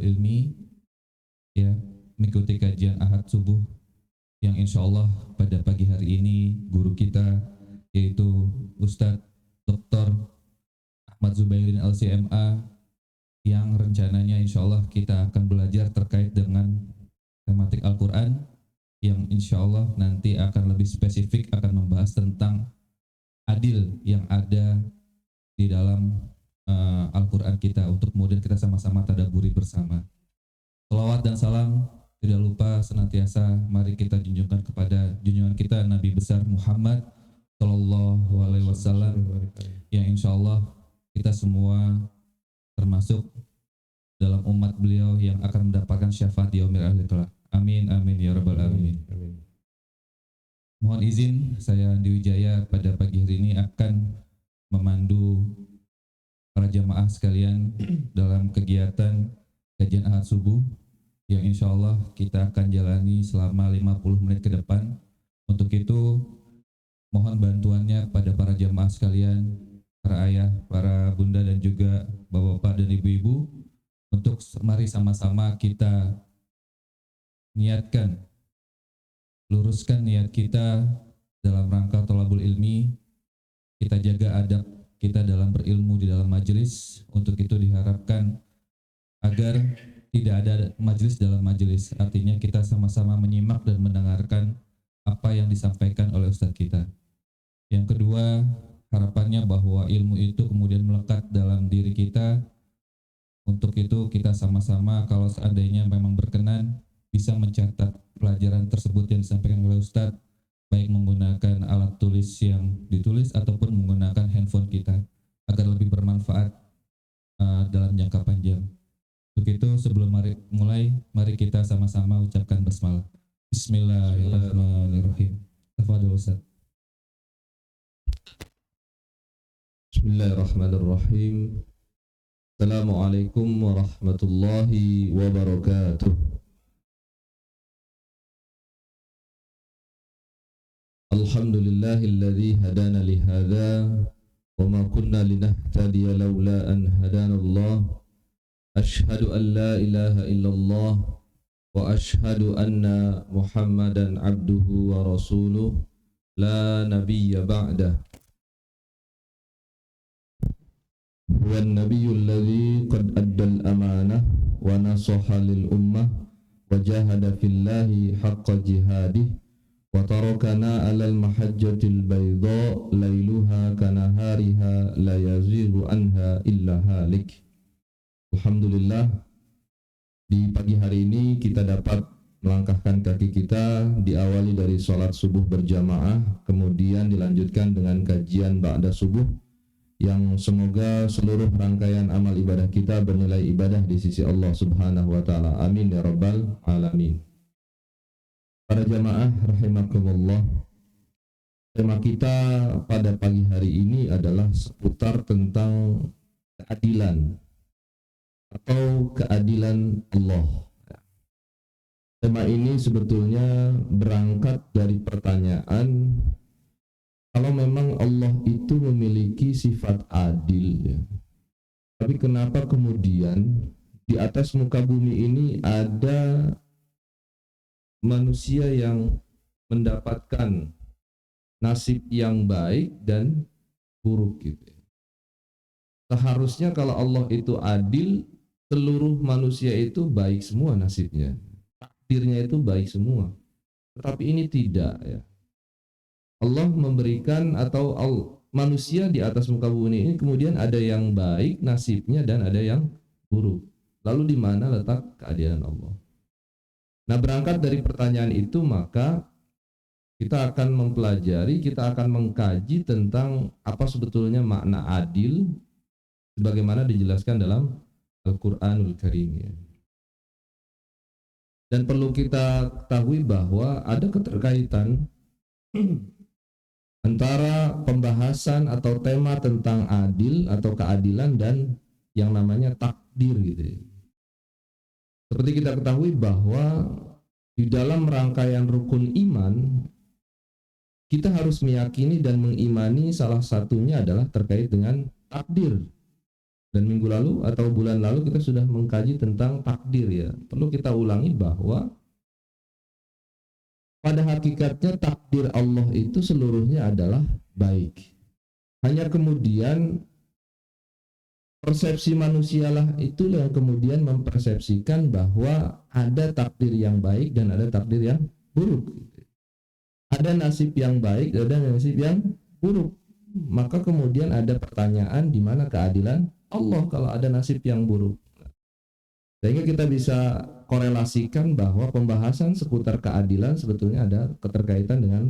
Ilmi, ya, mengikuti kajian Ahad subuh yang insya Allah pada pagi hari ini guru kita yaitu Ustadz Dr. Ahmad Zubairin LCMA, yang rencananya insya Allah kita akan belajar terkait dengan tematik Al-Quran, yang insya Allah nanti akan lebih spesifik akan membahas tentang adil yang ada di dalam Al-Quran kita, untuk kemudian kita sama-sama tadaburi bersama. Salawat dan salam tidak lupa senantiasa mari kita junjungkan kepada junjungan kita Nabi besar Muhammad Sallallahu Alaihi Wasallam, yang insya Allah kita semua termasuk dalam umat beliau yang akan mendapatkan syafaat di yaumil akhir kelak. Amin amin ya rabbal alamin. Mohon izin saya Andi Wijaya pada pagi hari ini akan memandu para jamaah sekalian dalam kegiatan kajian Ahad subuh yang insya Allah kita akan jalani selama 50 menit ke depan. Untuk itu mohon bantuannya pada para jamaah sekalian, para ayah, para bunda dan juga bapak-bapak dan ibu-ibu, untuk mari sama-sama kita niatkan, luruskan niat kita dalam rangka thalabul ilmi. Kita jaga adab kita dalam berilmu di dalam majelis. Untuk itu diharapkan agar tidak ada majelis dalam majelis, artinya kita sama-sama menyimak dan mendengarkan apa yang disampaikan oleh ustadz kita. Yang kedua, harapannya bahwa ilmu itu kemudian melekat dalam diri kita. Untuk itu kita sama-sama kalau seandainya memang berkenan bisa mencatat pelajaran tersebut yang disampaikan oleh ustadz, baik menggunakan alat tulis yang ditulis ataupun menggunakan handphone kita, agar lebih bermanfaat dalam jangka panjang. Untuk itu sebelum mulai, mari kita sama-sama ucapkan basmalah. Bismillahirrahmanirrahim. Tafadhol Ustaz. Bismillahirrahmanirrahim. Assalamualaikum warahmatullahi wabarakatuh. Alhamdulillahilladzi hadana lihadza wa ma kunna linahtadiya laula an hadanallah. Ashhadu an la ilaha illallah wa ashhadu anna Muhammadan abduhu wa rasuluh la nabiyya ba'dah. Huwa an-nabiyyul ladzi qad addal amanah wa nasaha lil ummah wa jahada fillahi haqqa jihadih wa tarakana 'alal mahajjatil bayda lailuha kanahariha la yazighu anha illa halik. Alhamdulillah, di pagi hari ini kita dapat melangkahkan kaki kita, diawali dari sholat subuh berjamaah, kemudian dilanjutkan dengan kajian ba'da subuh, yang semoga seluruh rangkaian amal ibadah kita bernilai ibadah di sisi Allah Subhanahu wa Ta'ala. Amin ya rabbal alamin. Para jamaah rahimakumullah, tema kita pada pagi hari ini adalah seputar tentang keadilan atau keadilan Allah. Tema ini sebetulnya berangkat dari pertanyaan, kalau memang Allah itu memiliki sifat adil, ya, tapi kenapa kemudian di atas muka bumi ini ada manusia yang mendapatkan nasib yang baik dan buruk gitu. Seharusnya kalau Allah itu adil, seluruh manusia itu baik semua nasibnya, takdirnya itu baik semua. Tetapi ini tidak, ya. Allah memberikan atau manusia di atas muka bumi ini kemudian ada yang baik nasibnya dan ada yang buruk. Lalu di mana letak keadilan Allah? Nah, berangkat dari pertanyaan itu maka kita akan mempelajari, kita akan mengkaji tentang apa sebetulnya makna adil sebagaimana dijelaskan dalam Al-Quranul Karim, ya. Dan perlu kita ketahui bahwa ada keterkaitan antara pembahasan atau tema tentang adil atau keadilan dan yang namanya takdir gitu, ya. Seperti kita ketahui bahwa di dalam rangkaian rukun iman kita harus meyakini dan mengimani salah satunya adalah terkait dengan takdir. Dan minggu lalu atau bulan lalu kita sudah mengkaji tentang takdir ya. Perlu kita ulangi bahwa pada hakikatnya takdir Allah itu seluruhnya adalah baik. Hanya kemudian persepsi manusialah itulah yang kemudian mempersepsikan bahwa ada takdir yang baik dan ada takdir yang buruk. Ada nasib yang baik, ada nasib yang buruk. Maka kemudian ada pertanyaan di mana keadilan Allah kalau ada nasib yang buruk. Sehingga kita bisa korelasikan bahwa pembahasan seputar keadilan sebetulnya ada keterkaitan dengan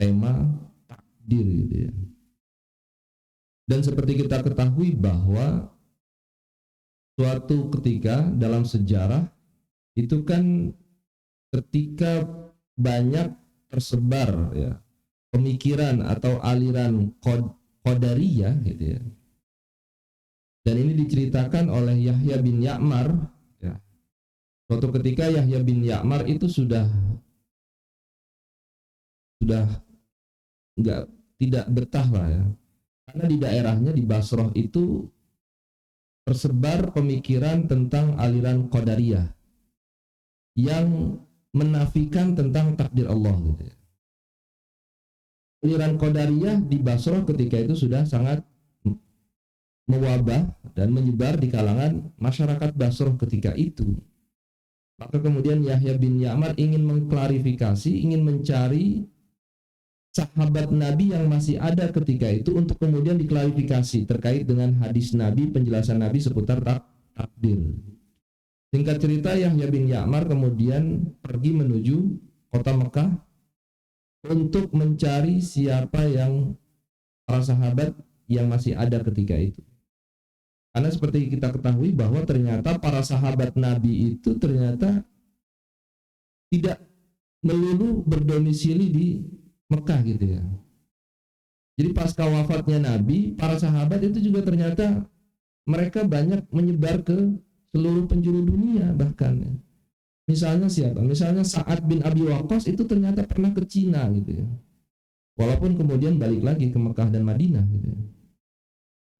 tema takdir gitu ya. Dan seperti kita ketahui bahwa suatu ketika dalam sejarah itu kan ketika banyak tersebar ya pemikiran atau aliran qadariyah gitu ya. Dan ini diceritakan oleh Yahya bin Ya'mar ya. Suatu ketika Yahya bin Ya'mar itu sudah tidak betah lah ya. Karena di daerahnya di Basrah itu tersebar pemikiran tentang aliran qadariyah yang menafikan tentang takdir Allah gitu ya. Aliran qadariyah di Basrah ketika itu sudah sangat mewabah dan menyebar di kalangan masyarakat Basrah ketika itu. Maka kemudian Yahya bin Ya'mar ingin mengklarifikasi, ingin mencari sahabat Nabi yang masih ada ketika itu untuk kemudian diklarifikasi terkait dengan hadis Nabi, penjelasan Nabi seputar takdir. Singkat cerita, Yahya bin Ya'mar kemudian pergi menuju kota Mekah untuk mencari siapa yang para sahabat yang masih ada ketika itu. Karena seperti kita ketahui bahwa ternyata para sahabat Nabi itu ternyata tidak melulu berdomisili di Mekah gitu ya. Jadi pasca wafatnya Nabi, para sahabat itu juga ternyata mereka banyak menyebar ke seluruh penjuru dunia bahkan. Misalnya siapa? Misalnya Sa'ad bin Abi Waqqas itu ternyata pernah ke Cina gitu ya. Walaupun kemudian balik lagi ke Mekah dan Madinah gitu ya.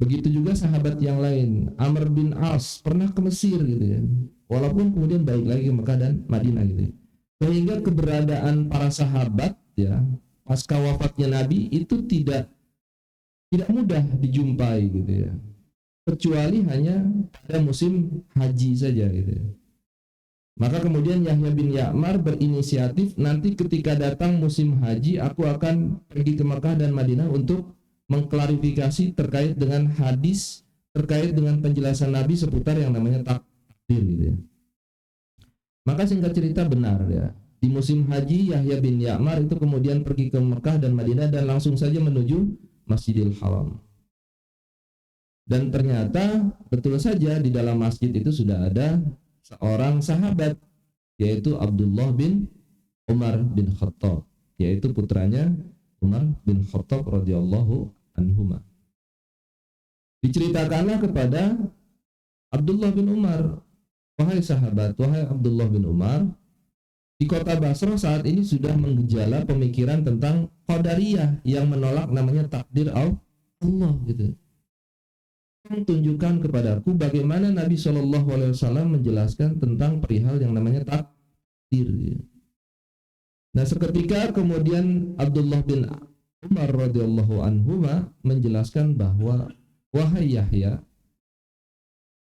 Begitu juga sahabat yang lain, Amr bin As pernah ke Mesir gitu ya. Walaupun kemudian balik lagi ke Mekah dan Madinah gitu ya. Sehingga keberadaan para sahabat ya pasca wafatnya Nabi itu tidak mudah dijumpai gitu ya. Kecuali hanya pada musim haji saja gitu ya. Maka kemudian Yahya bin Ya'mar berinisiatif, nanti ketika datang musim haji aku akan pergi ke Mekah dan Madinah untuk mengklarifikasi terkait dengan hadis, terkait dengan penjelasan Nabi seputar yang namanya takdir gitu ya. Maka singkat cerita benar ya. Di musim haji Yahya bin Ya'mar itu kemudian pergi ke Mekah dan Madinah dan langsung saja menuju Masjidil Haram. Dan ternyata betul saja di dalam masjid itu sudah ada seorang sahabat yaitu Abdullah bin Umar bin Khattab, yaitu putranya Umar bin Khattab radhiyallahu anhuma. Diceritakanlah kepada Abdullah bin Umar, wahai sahabat, wahai Abdullah bin Umar, di kota Basrah saat ini sudah menggejala pemikiran tentang qadariyah yang menolak namanya takdir Allah gitu. Tunjukkan kepadaku bagaimana Nabi SAW menjelaskan tentang perihal yang namanya takdir. Nah, seketika kemudian Abdullah bin Umar radhiyallahu anhuma menjelaskan bahwa wahai Yahya,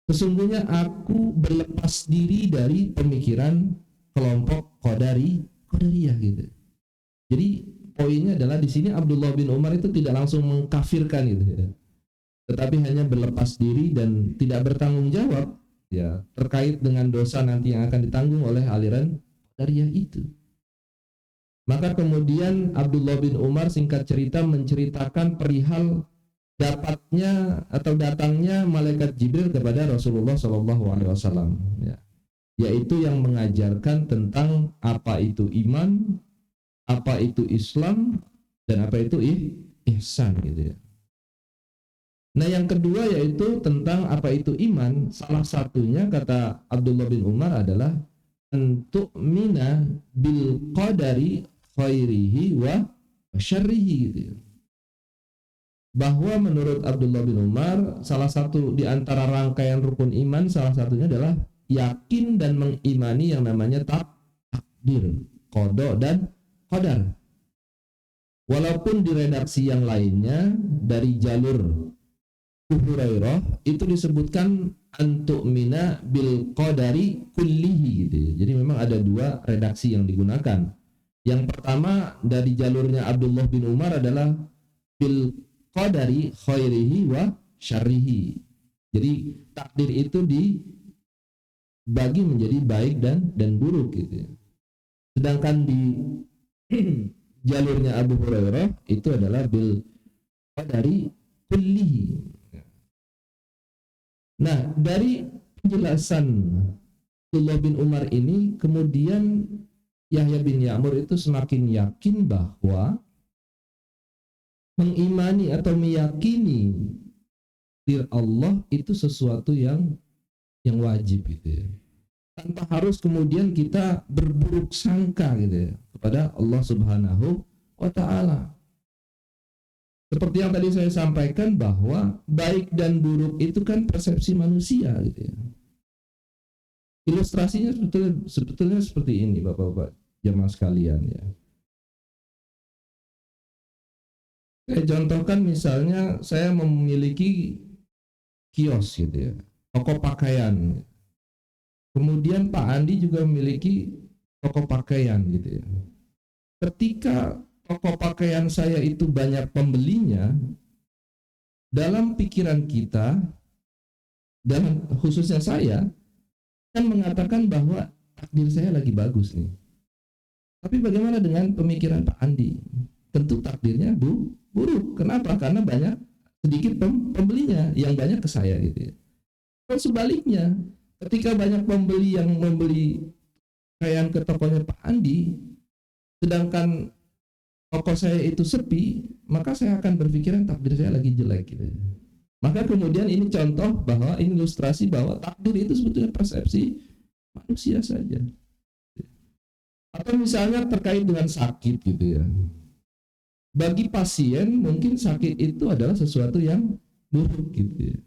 sesungguhnya aku berlepas diri dari pemikiran kelompok qadariyah gitu. Jadi poinnya adalah di sini Abdullah bin Umar itu tidak langsung mengkafirkan gitu ya. Tetapi hanya berlepas diri dan tidak bertanggung jawab ya terkait dengan dosa nanti yang akan ditanggung oleh aliran qadariyah itu. Maka kemudian Abdullah bin Umar singkat cerita menceritakan perihal dapatnya atau datangnya malaikat Jibril kepada Rasulullah SAW, ya, yaitu yang mengajarkan tentang apa itu iman, apa itu Islam, dan apa itu ihsan gitu ya. Nah, yang kedua yaitu tentang apa itu iman. Salah satunya kata Abdullah bin Umar adalah untuk mina bil qadari khairihi wa syarrihi gitu. bahwa menurut Abdullah bin Umar salah satu di antara rangkaian rukun iman salah satunya adalah yakin dan mengimani yang namanya takdir, qada dan qadar. Walaupun di redaksi yang lainnya dari jalur Abu Hurairah itu disebutkan antu'mina bil qadari kullihi gitu ya. Jadi memang ada dua redaksi yang digunakan. Yang pertama dari jalurnya Abdullah bin Umar adalah bil qadari khairihi wa syarrihi. Jadi takdir itu dibagi menjadi baik dan buruk gitu ya. Sedangkan di jalurnya Abu Hurairah itu adalah bil qadari kullihi. Nah, dari penjelasan Abdullah bin Umar ini kemudian Yahya bin Ya'mur itu semakin yakin bahwa mengimani atau meyakini takdir Allah itu sesuatu yang wajib gitu ya. Tanpa harus kemudian kita berburuk sangka gitu ya kepada Allah Subhanahu wa taala. Seperti yang tadi saya sampaikan bahwa baik dan buruk itu kan persepsi manusia gitu ya. Ilustrasinya sebetulnya seperti ini Bapak-bapak jamaah sekalian ya. Saya contohkan misalnya saya memiliki kios gitu ya, toko pakaian. Kemudian Pak Andi juga memiliki toko pakaian gitu ya. Ketika toko pakaian saya itu banyak pembelinya, dalam pikiran kita, dan khususnya saya, kan mengatakan bahwa takdir saya lagi bagus nih. Tapi bagaimana dengan pemikiran Pak Andi? Tentu takdirnya buruk. Kenapa? Karena sedikit pembelinya, yang banyak ke saya gitu ya. Dan sebaliknya, ketika banyak pembeli yang membeli pakaian ke tokonya Pak Andi, sedangkan toko saya itu sepi, maka saya akan berpikiran takdir saya lagi jelek gitu. Maka kemudian ini contoh bahwa ini ilustrasi bahwa takdir itu sebetulnya persepsi manusia saja. Atau misalnya terkait dengan sakit gitu ya. Bagi pasien mungkin sakit itu adalah sesuatu yang buruk gitu ya.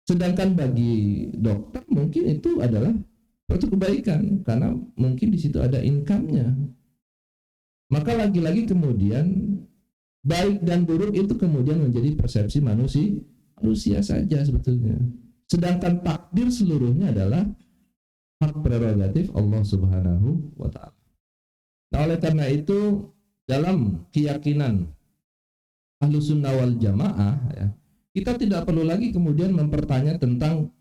Sedangkan bagi dokter mungkin itu adalah suatu kebaikan karena mungkin di situ ada income-nya. Maka lagi-lagi kemudian baik dan buruk itu kemudian menjadi persepsi manusia saja sebetulnya. Sedangkan takdir seluruhnya adalah hak prerogatif Allah Subhanahu wa taala. Nah, oleh karena itu dalam keyakinan Ahlus Sunnah wal Jamaah ya, kita tidak perlu lagi kemudian mempertanyakan tentang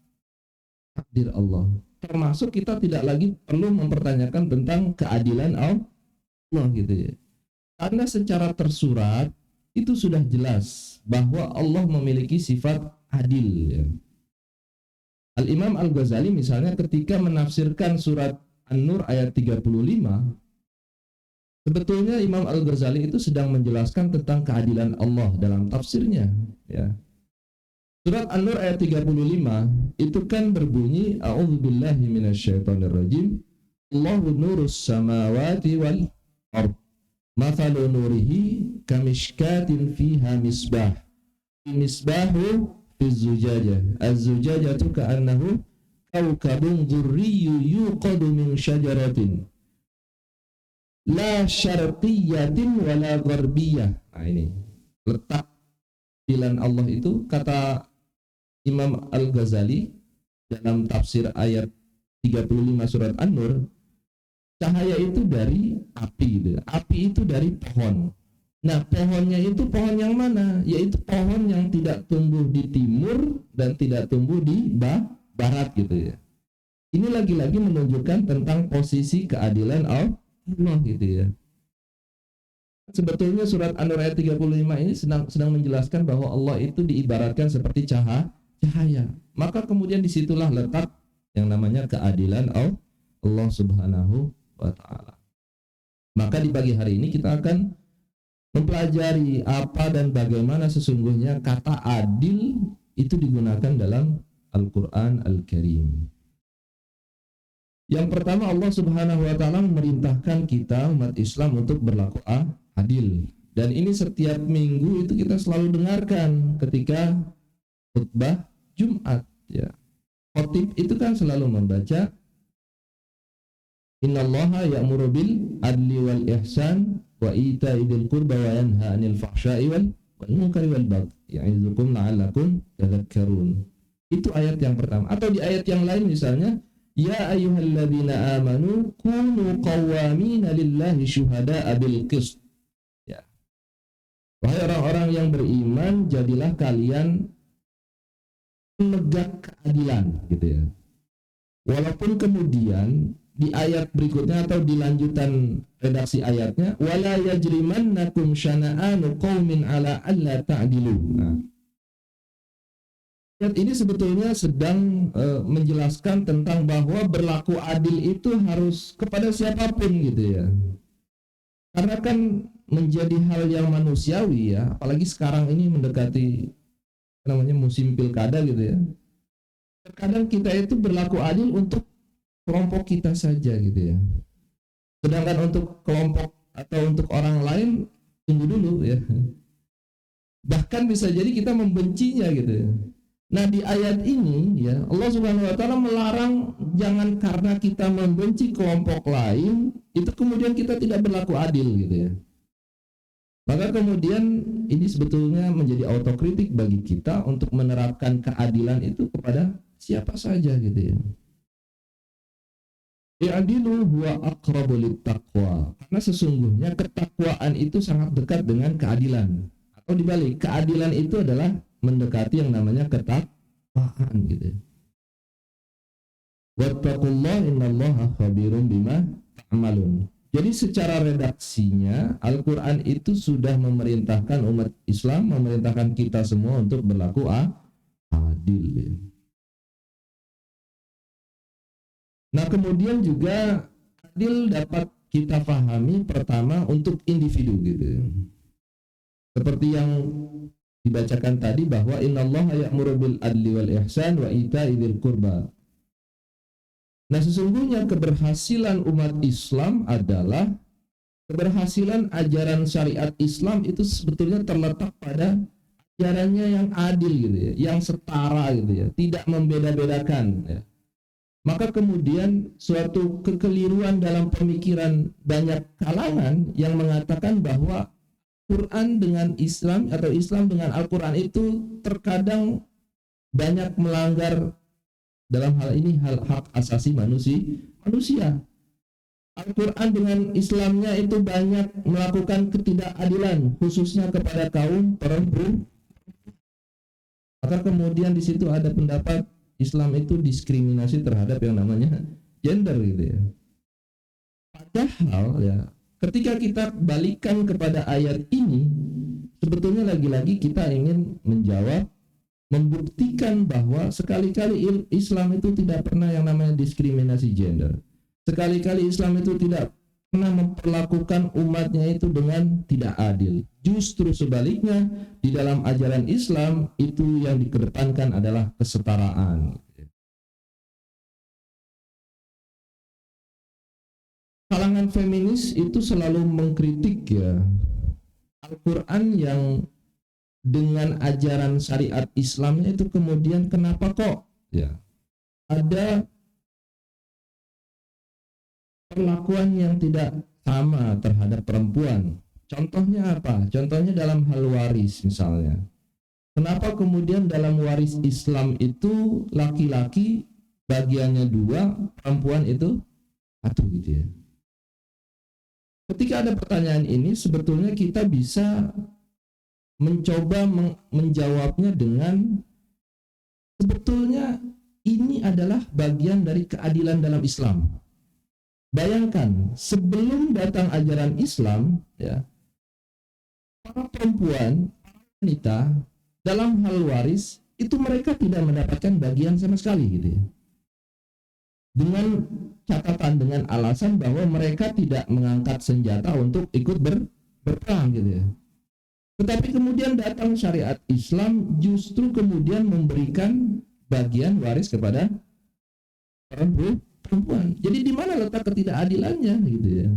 takdir Allah. Termasuk kita tidak lagi perlu mempertanyakan tentang keadilan Allah gitu ya. Karena secara tersurat itu sudah jelas bahwa Allah memiliki sifat adil ya. Al-Imam Al-Ghazali misalnya ketika menafsirkan surat An-Nur ayat 35, sebetulnya Imam Al-Ghazali itu sedang menjelaskan tentang keadilan Allah dalam tafsirnya ya. Surat An-Nur ayat 35 itu kan berbunyi a'udzubillahi minasyaitonirrajim Allahu nurus samawati wal ard mathalu nurihi kamishkatin fiha misbahu fi zujajah az-zujajatu ka'annahu kawkabun dzurriyyun yuqadu min syajaratin la syarqiyyatin wala gharbiyah. Nah ini letak pilihan Allah itu kata Imam Al-Ghazali dalam tafsir ayat 35 surat An-Nur, cahaya itu dari api gitu. Api itu dari pohon. Nah, pohonnya itu pohon yang mana? Yaitu pohon yang tidak tumbuh di timur dan tidak tumbuh di barat gitu ya. Ini lagi-lagi menunjukkan tentang posisi keadilan Allah gitu ya. Sebetulnya surat An-Nur ayat 35 ini sedang menjelaskan bahwa Allah itu diibaratkan seperti cahaya. Maka kemudian disitulah letak yang namanya keadilan Allah Subhanahu wa ta'ala. Maka di pagi hari ini kita akan mempelajari apa dan bagaimana sesungguhnya kata adil itu digunakan dalam Al-Quran Al-Karim. Yang pertama Allah Subhanahu wa ta'ala memerintahkan kita umat Islam untuk berlaku adil Dan ini setiap minggu itu kita selalu dengarkan ketika khutbah Jumat, ya. Khatib itu kan selalu membaca Innallaha ya'muru bil adli wal ihsan wa ita'i dzil qurba wa yanha 'anil fahsya'i wal munkari wal baghi ya'izukum la'allakum tadhakkarun. Itu ayat yang pertama. Atau di ayat yang lain misalnya, ya ayyuhalladzina amanu kunu qawwamina lillahi syuhada'a bil qist. Ya. Wahai orang-orang yang beriman, jadilah kalian menegak keadilan, gitu ya. Walaupun kemudian di ayat berikutnya atau di lanjutan redaksi ayatnya, wala yajrimannakum syana'anu qaumin ala alla ta'dilu. Nah, ayat ini sebetulnya sedang menjelaskan tentang bahwa berlaku adil itu harus kepada siapapun, gitu ya. Karena kan menjadi hal yang manusiawi, ya, apalagi sekarang ini mendekati namanya musim pilkada, gitu ya. Terkadang kita itu berlaku adil untuk kelompok kita saja, gitu ya. Sedangkan untuk kelompok atau untuk orang lain tunggu dulu, ya. Bahkan bisa jadi kita membencinya, gitu ya. Nah, di ayat ini, ya, Allah Subhanahu wa taala melarang jangan karena kita membenci kelompok lain itu kemudian kita tidak berlaku adil, gitu ya. Maka kemudian ini sebetulnya menjadi autokritik bagi kita untuk menerapkan keadilan itu kepada siapa saja, gitu ya. I'dilu huwa aqrabu littaqwa. Karena sesungguhnya ketakwaan itu sangat dekat dengan keadilan. Atau dibalik, keadilan itu adalah mendekati yang namanya ketakwaan, gitu. Wattaqullaha innallaha khabirum bima ta'malun. Jadi secara redaksinya Al-Qur'an itu sudah memerintahkan umat Islam, memerintahkan kita semua untuk berlaku adil, ya. Nah, kemudian juga adil dapat kita pahami pertama untuk individu, gitu. Seperti yang dibacakan tadi bahwa innallaha ya'muru bil adli wal ihsan wa ita'i dzil qurba. Nah, sesungguhnya keberhasilan umat Islam adalah keberhasilan ajaran syariat Islam itu sebetulnya terletak pada ajarannya yang adil, gitu ya, yang setara, gitu ya, tidak membeda-bedakan, ya. Maka kemudian suatu kekeliruan dalam pemikiran banyak kalangan yang mengatakan bahwa Quran dengan Islam atau Islam dengan Al-Quran itu terkadang banyak melanggar dalam hal ini hak asasi manusia. Al-Quran dengan Islamnya itu banyak melakukan ketidakadilan khususnya kepada kaum perempuan. Maka kemudian di situ ada pendapat Islam itu diskriminasi terhadap yang namanya gender, gitu ya. Padahal, ya, ketika kita balikan kepada ayat ini, sebetulnya lagi-lagi kita ingin menjawab, membuktikan bahwa sekali-kali Islam itu tidak pernah yang namanya diskriminasi gender. Sekali-kali Islam itu tidak pernah memperlakukan umatnya itu dengan tidak adil. Justru sebaliknya, di dalam ajaran Islam itu yang dikedepankan adalah kesetaraan. Kalangan feminis itu selalu mengkritik, ya, Al-Quran yang dengan ajaran syariat Islamnya itu kemudian kenapa kok, ya, ada perlakuan yang tidak sama terhadap perempuan. Contohnya apa? Contohnya dalam hal waris misalnya. Kenapa kemudian dalam waris Islam itu laki-laki bagiannya 2, perempuan itu 1, gitu ya. Ketika ada pertanyaan ini, sebetulnya kita bisa mencoba menjawabnya dengan sebetulnya ini adalah bagian dari keadilan dalam Islam. Bayangkan, sebelum datang ajaran Islam, ya, para perempuan, wanita dalam hal waris itu mereka tidak mendapatkan bagian sama sekali, gitu ya. Dengan catatan, dengan alasan bahwa mereka tidak mengangkat senjata untuk ikut berperang, gitu ya. Tetapi kemudian datang syariat Islam justru kemudian memberikan bagian waris kepada perempuan. Jadi di mana letak ketidakadilannya, gitu ya.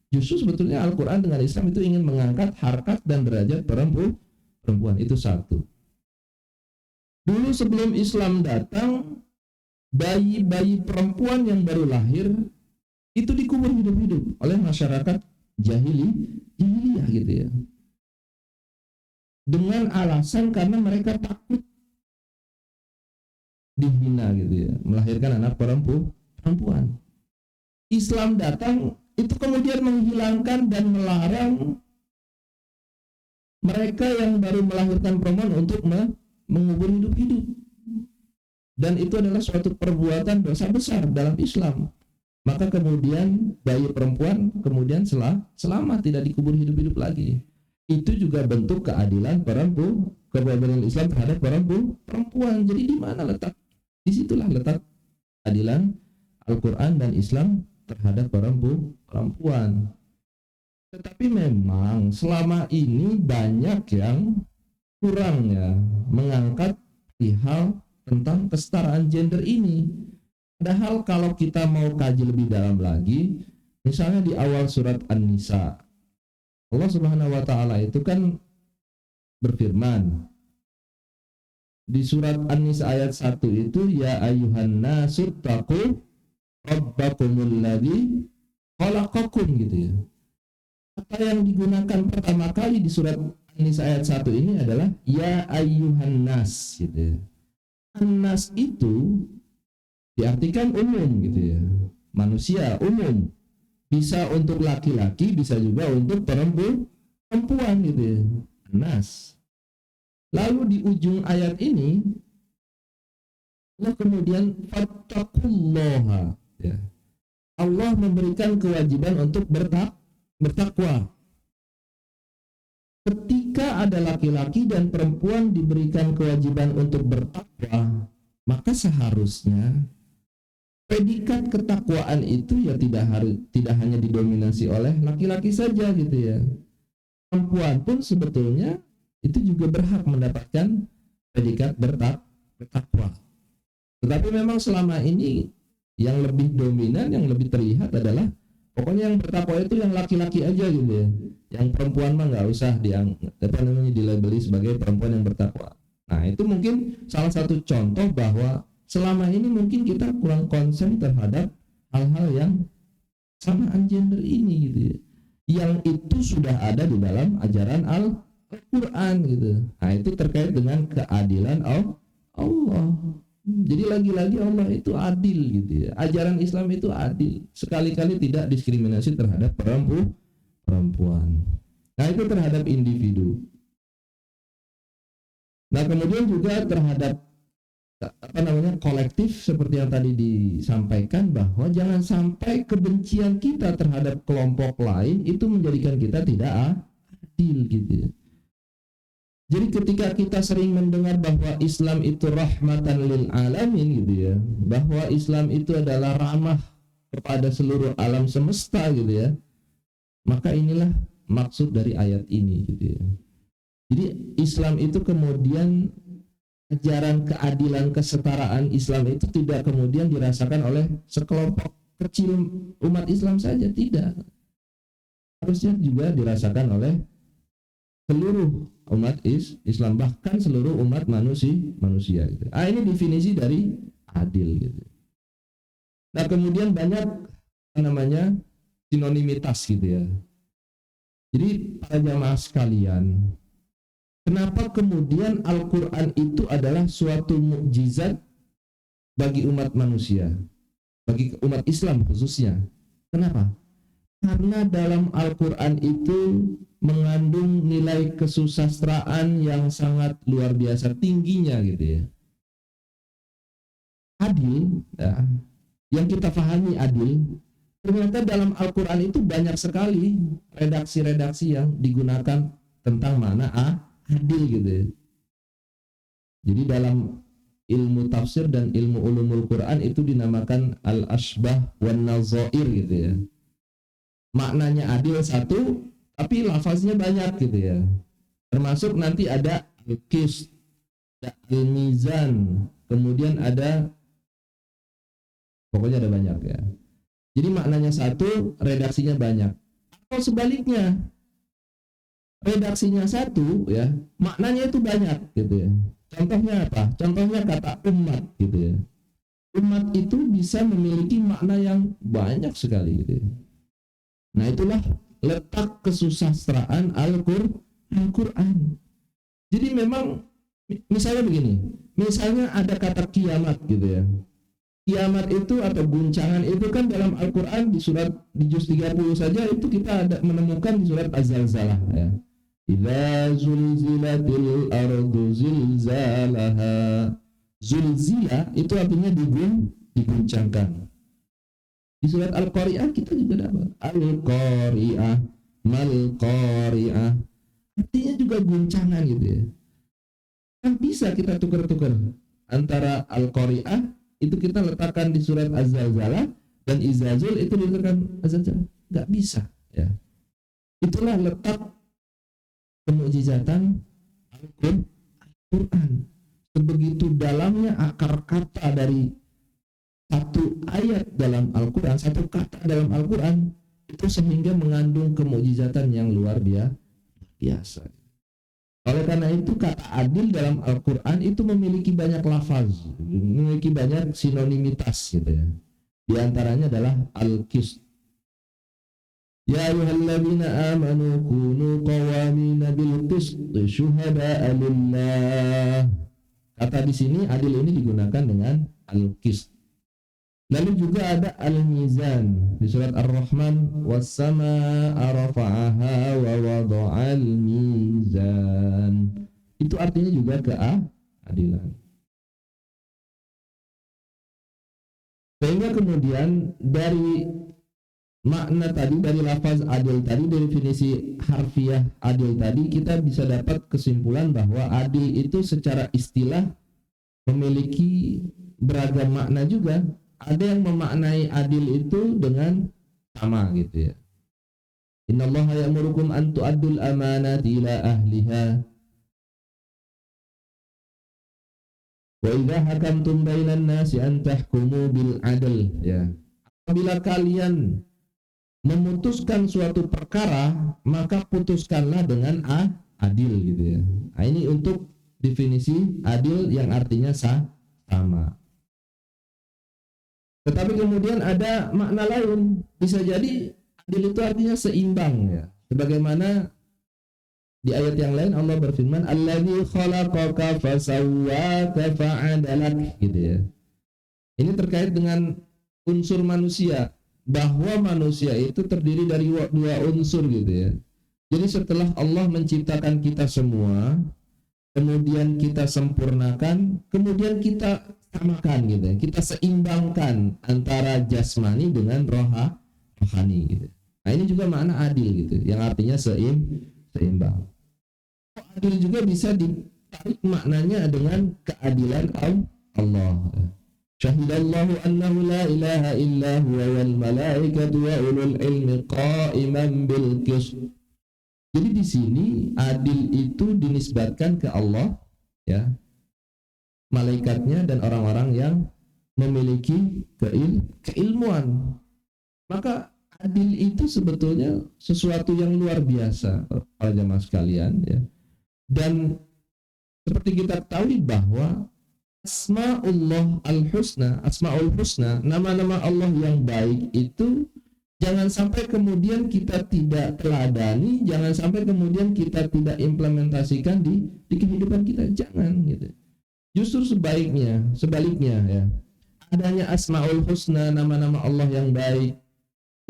Justru sebetulnya Al-Quran dengan Islam itu ingin mengangkat harkat dan derajat perempuan. Itu satu. Dulu sebelum Islam datang, bayi-bayi perempuan yang baru lahir itu dikubur hidup-hidup oleh masyarakat jahiliyah gitu ya. Dengan alasan karena mereka takut dihina gitu ya, melahirkan anak perempuan. Islam datang itu kemudian menghilangkan dan melarang mereka yang baru melahirkan perempuan untuk mengubur hidup-hidup. Dan itu adalah suatu perbuatan dosa besar dalam Islam. Maka kemudian bayi perempuan kemudian selamat, tidak dikubur hidup-hidup lagi. Itu juga bentuk keadilan keadilan Islam terhadap perempuan. Jadi di mana letak? Disitulah letak keadilan Al-Quran dan Islam terhadap perempuan. Tetapi memang selama ini banyak yang kurang ya mengangkat hal tentang kesetaraan gender ini. Padahal kalau kita mau kaji lebih dalam lagi, misalnya di awal surat An-Nisa, Allah Subhanahu wa taala itu kan berfirman di surat An-Nisa ayat 1 itu, ya ayyuhan nasu taqu rabbakumul ladzi khalaqakum gitu ya. Kata yang digunakan pertama kali di surat An-Nisa ayat 1 ini adalah ya ayyuhan nas gitu ya. An-nas itu diartikan umum gitu ya. Manusia umum. Bisa untuk laki-laki, bisa juga untuk perempuan gitu ya. An-nas. Lalu di ujung ayat ini Allah kemudian fattaqullaha ya. Allah memberikan kewajiban untuk bertakwa. Ketika ada laki-laki dan perempuan diberikan kewajiban untuk bertakwa, maka seharusnya predikat ketakwaan itu ya tidak hanya didominasi oleh laki-laki saja gitu ya. Perempuan pun sebetulnya itu juga berhak mendapatkan predikat bertakwa. Tetapi memang selama ini yang lebih dominan, yang lebih terlihat adalah pokoknya yang bertakwa itu yang laki-laki aja gitu ya. Yang perempuan mah nggak usah dilabeli sebagai perempuan yang bertakwa. Nah itu mungkin salah satu contoh bahwa selama ini mungkin kita kurang konsen terhadap hal-hal yang samaan gender ini gitu ya. Yang itu sudah ada di dalam ajaran Al-Quran gitu. Nah itu terkait dengan keadilan Allah. Jadi lagi-lagi Allah itu adil gitu ya. Ajaran Islam itu adil. Sekali-kali tidak diskriminasi terhadap perempuan. Nah itu terhadap individu. Nah kemudian juga terhadap kolektif seperti yang tadi disampaikan, bahwa jangan sampai kebencian kita terhadap kelompok lain itu menjadikan kita tidak adil gitu ya. Jadi ketika kita sering mendengar bahwa Islam itu rahmatan lil alamin gitu ya, bahwa Islam itu adalah ramah kepada seluruh alam semesta gitu ya, maka inilah maksud dari ayat ini gitu ya. Jadi Islam itu kemudian ajaran keadilan kesetaraan Islam itu tidak kemudian dirasakan oleh sekelompok kecil umat Islam saja, tidak. Harusnya juga dirasakan oleh seluruh umat Islam, bahkan seluruh umat manusia gitu. Ini definisi dari adil gitu. Nah kemudian banyak sinonimitas gitu ya. Jadi para jamaah sekalian, kenapa kemudian Al-Quran itu adalah suatu mukjizat bagi umat manusia, bagi umat Islam khususnya? Kenapa? Karena dalam Al-Quran itu mengandung nilai kesusastraan yang sangat luar biasa tingginya gitu ya. Adil ya, yang kita pahami adil, ternyata dalam Al-Quran itu banyak sekali redaksi-redaksi yang digunakan tentang makna adil gitu ya. Jadi dalam ilmu tafsir dan ilmu ulumul Quran itu dinamakan al-asbah wan nazair gitu ya. Maknanya adil satu, tapi lafaznya banyak gitu ya. Termasuk nanti ada al-qist, ada al-mizan, kemudian ada, pokoknya ada banyak ya. Jadi maknanya satu, redaksinya banyak. Kalau sebaliknya redaksinya satu ya, maknanya itu banyak gitu ya. Contohnya apa? Contohnya kata umat gitu ya. Umat itu bisa memiliki makna yang banyak sekali gitu ya. Nah, itulah letak kesusastraan Al-Qur'an. Jadi memang misalnya begini, misalnya ada kata kiamat gitu ya. Kiamat itu atau guncangan itu kan dalam Al-Qur'an di juz 30 saja itu kita ada menemukan di surat Az-Zalzalah ya. Idza zulzilatil ardu zilzalaha. Zulzila itu artinya diguncangkan. Di surat Al-Qari'ah kita juga dapat Al-Qari'ah, Mal-Qari'ah. Artinya juga guncangan gitu ya. Kan bisa kita tukar-tukar antara Al-Qari'ah itu kita letakkan di surat Az-Zalzalah dan Izazul itu diletakkan Az-Zalzalah. Nggak bisa ya. Itulah letak kemukjizatan Al-Qur'an. Sebegitu dalamnya akar kata dari satu ayat dalam Al-Quran, satu kata dalam Al-Quran itu sehingga mengandung kemukjizatan yang luar biasa. Oleh karena itu kata adil dalam Al-Quran itu memiliki banyak lafaz, memiliki banyak sinonimitas gitu ya. Di antaranya adalah Al-Qist. Ya ayyuhalladzina amanu kunu qawamina bil qist syuhada'a lillah. Kata di sini adil ini digunakan dengan Al-Qist. Lalu juga ada Al-Mizan di surat Ar-Rahman, was-samaa'a rafa'aha wa wada'al mizan. Itu artinya juga keadilan. Sehingga kemudian dari makna tadi, dari lafaz adil tadi, definisi harfiah adil tadi, kita bisa dapat kesimpulan bahwa adil itu secara istilah memiliki beragam makna juga. Ada yang memaknai adil itu dengan sama gitu ya. Innallaha ya'murukum an tu'addul amanati ila ahliha wa idza hakamtum bainan nasi an tahkumu bil adl ya. Apabila kalian memutuskan suatu perkara, maka putuskanlah dengan adil gitu ya. Nah, ini untuk definisi adil yang artinya sama. Tetapi kemudian ada makna lain, bisa jadi adil itu artinya seimbang ya. Sebagaimana di ayat yang lain Allah berfirman, "Alladzi khalaqaka fasawwaka fa'adalak" gitu ya. Ini terkait dengan unsur manusia, bahwa manusia itu terdiri dari dua unsur gitu ya. Jadi setelah Allah menciptakan kita semua, kemudian kita sempurnakan, kemudian kita samakan gitu ya. Kita seimbangkan antara jasmani dengan rohani gitu. Nah, ini juga makna adil gitu, yang artinya seimbang. Adil juga bisa ditarik maknanya dengan keadilan Allah. Syahidallahu annahu la ilaha illa huwa wal malaikatu wa ulul ilmi qa'iman bil qist. Jadi di sini adil itu dinisbatkan ke Allah ya, malaikatnya dan orang-orang yang memiliki keilmuan. Maka adil itu sebetulnya sesuatu yang luar biasa para jamaah sekalian ya. Dan seperti kita ketahui bahwa Asma'ullah al-Husna, Asma'ul Husna, nama-nama Allah yang baik itu jangan sampai kemudian kita tidak teladani, jangan sampai kemudian kita tidak implementasikan di kehidupan kita, jangan gitu. Justru sebaliknya ya. Adanya Asma'ul Husna, nama-nama Allah yang baik,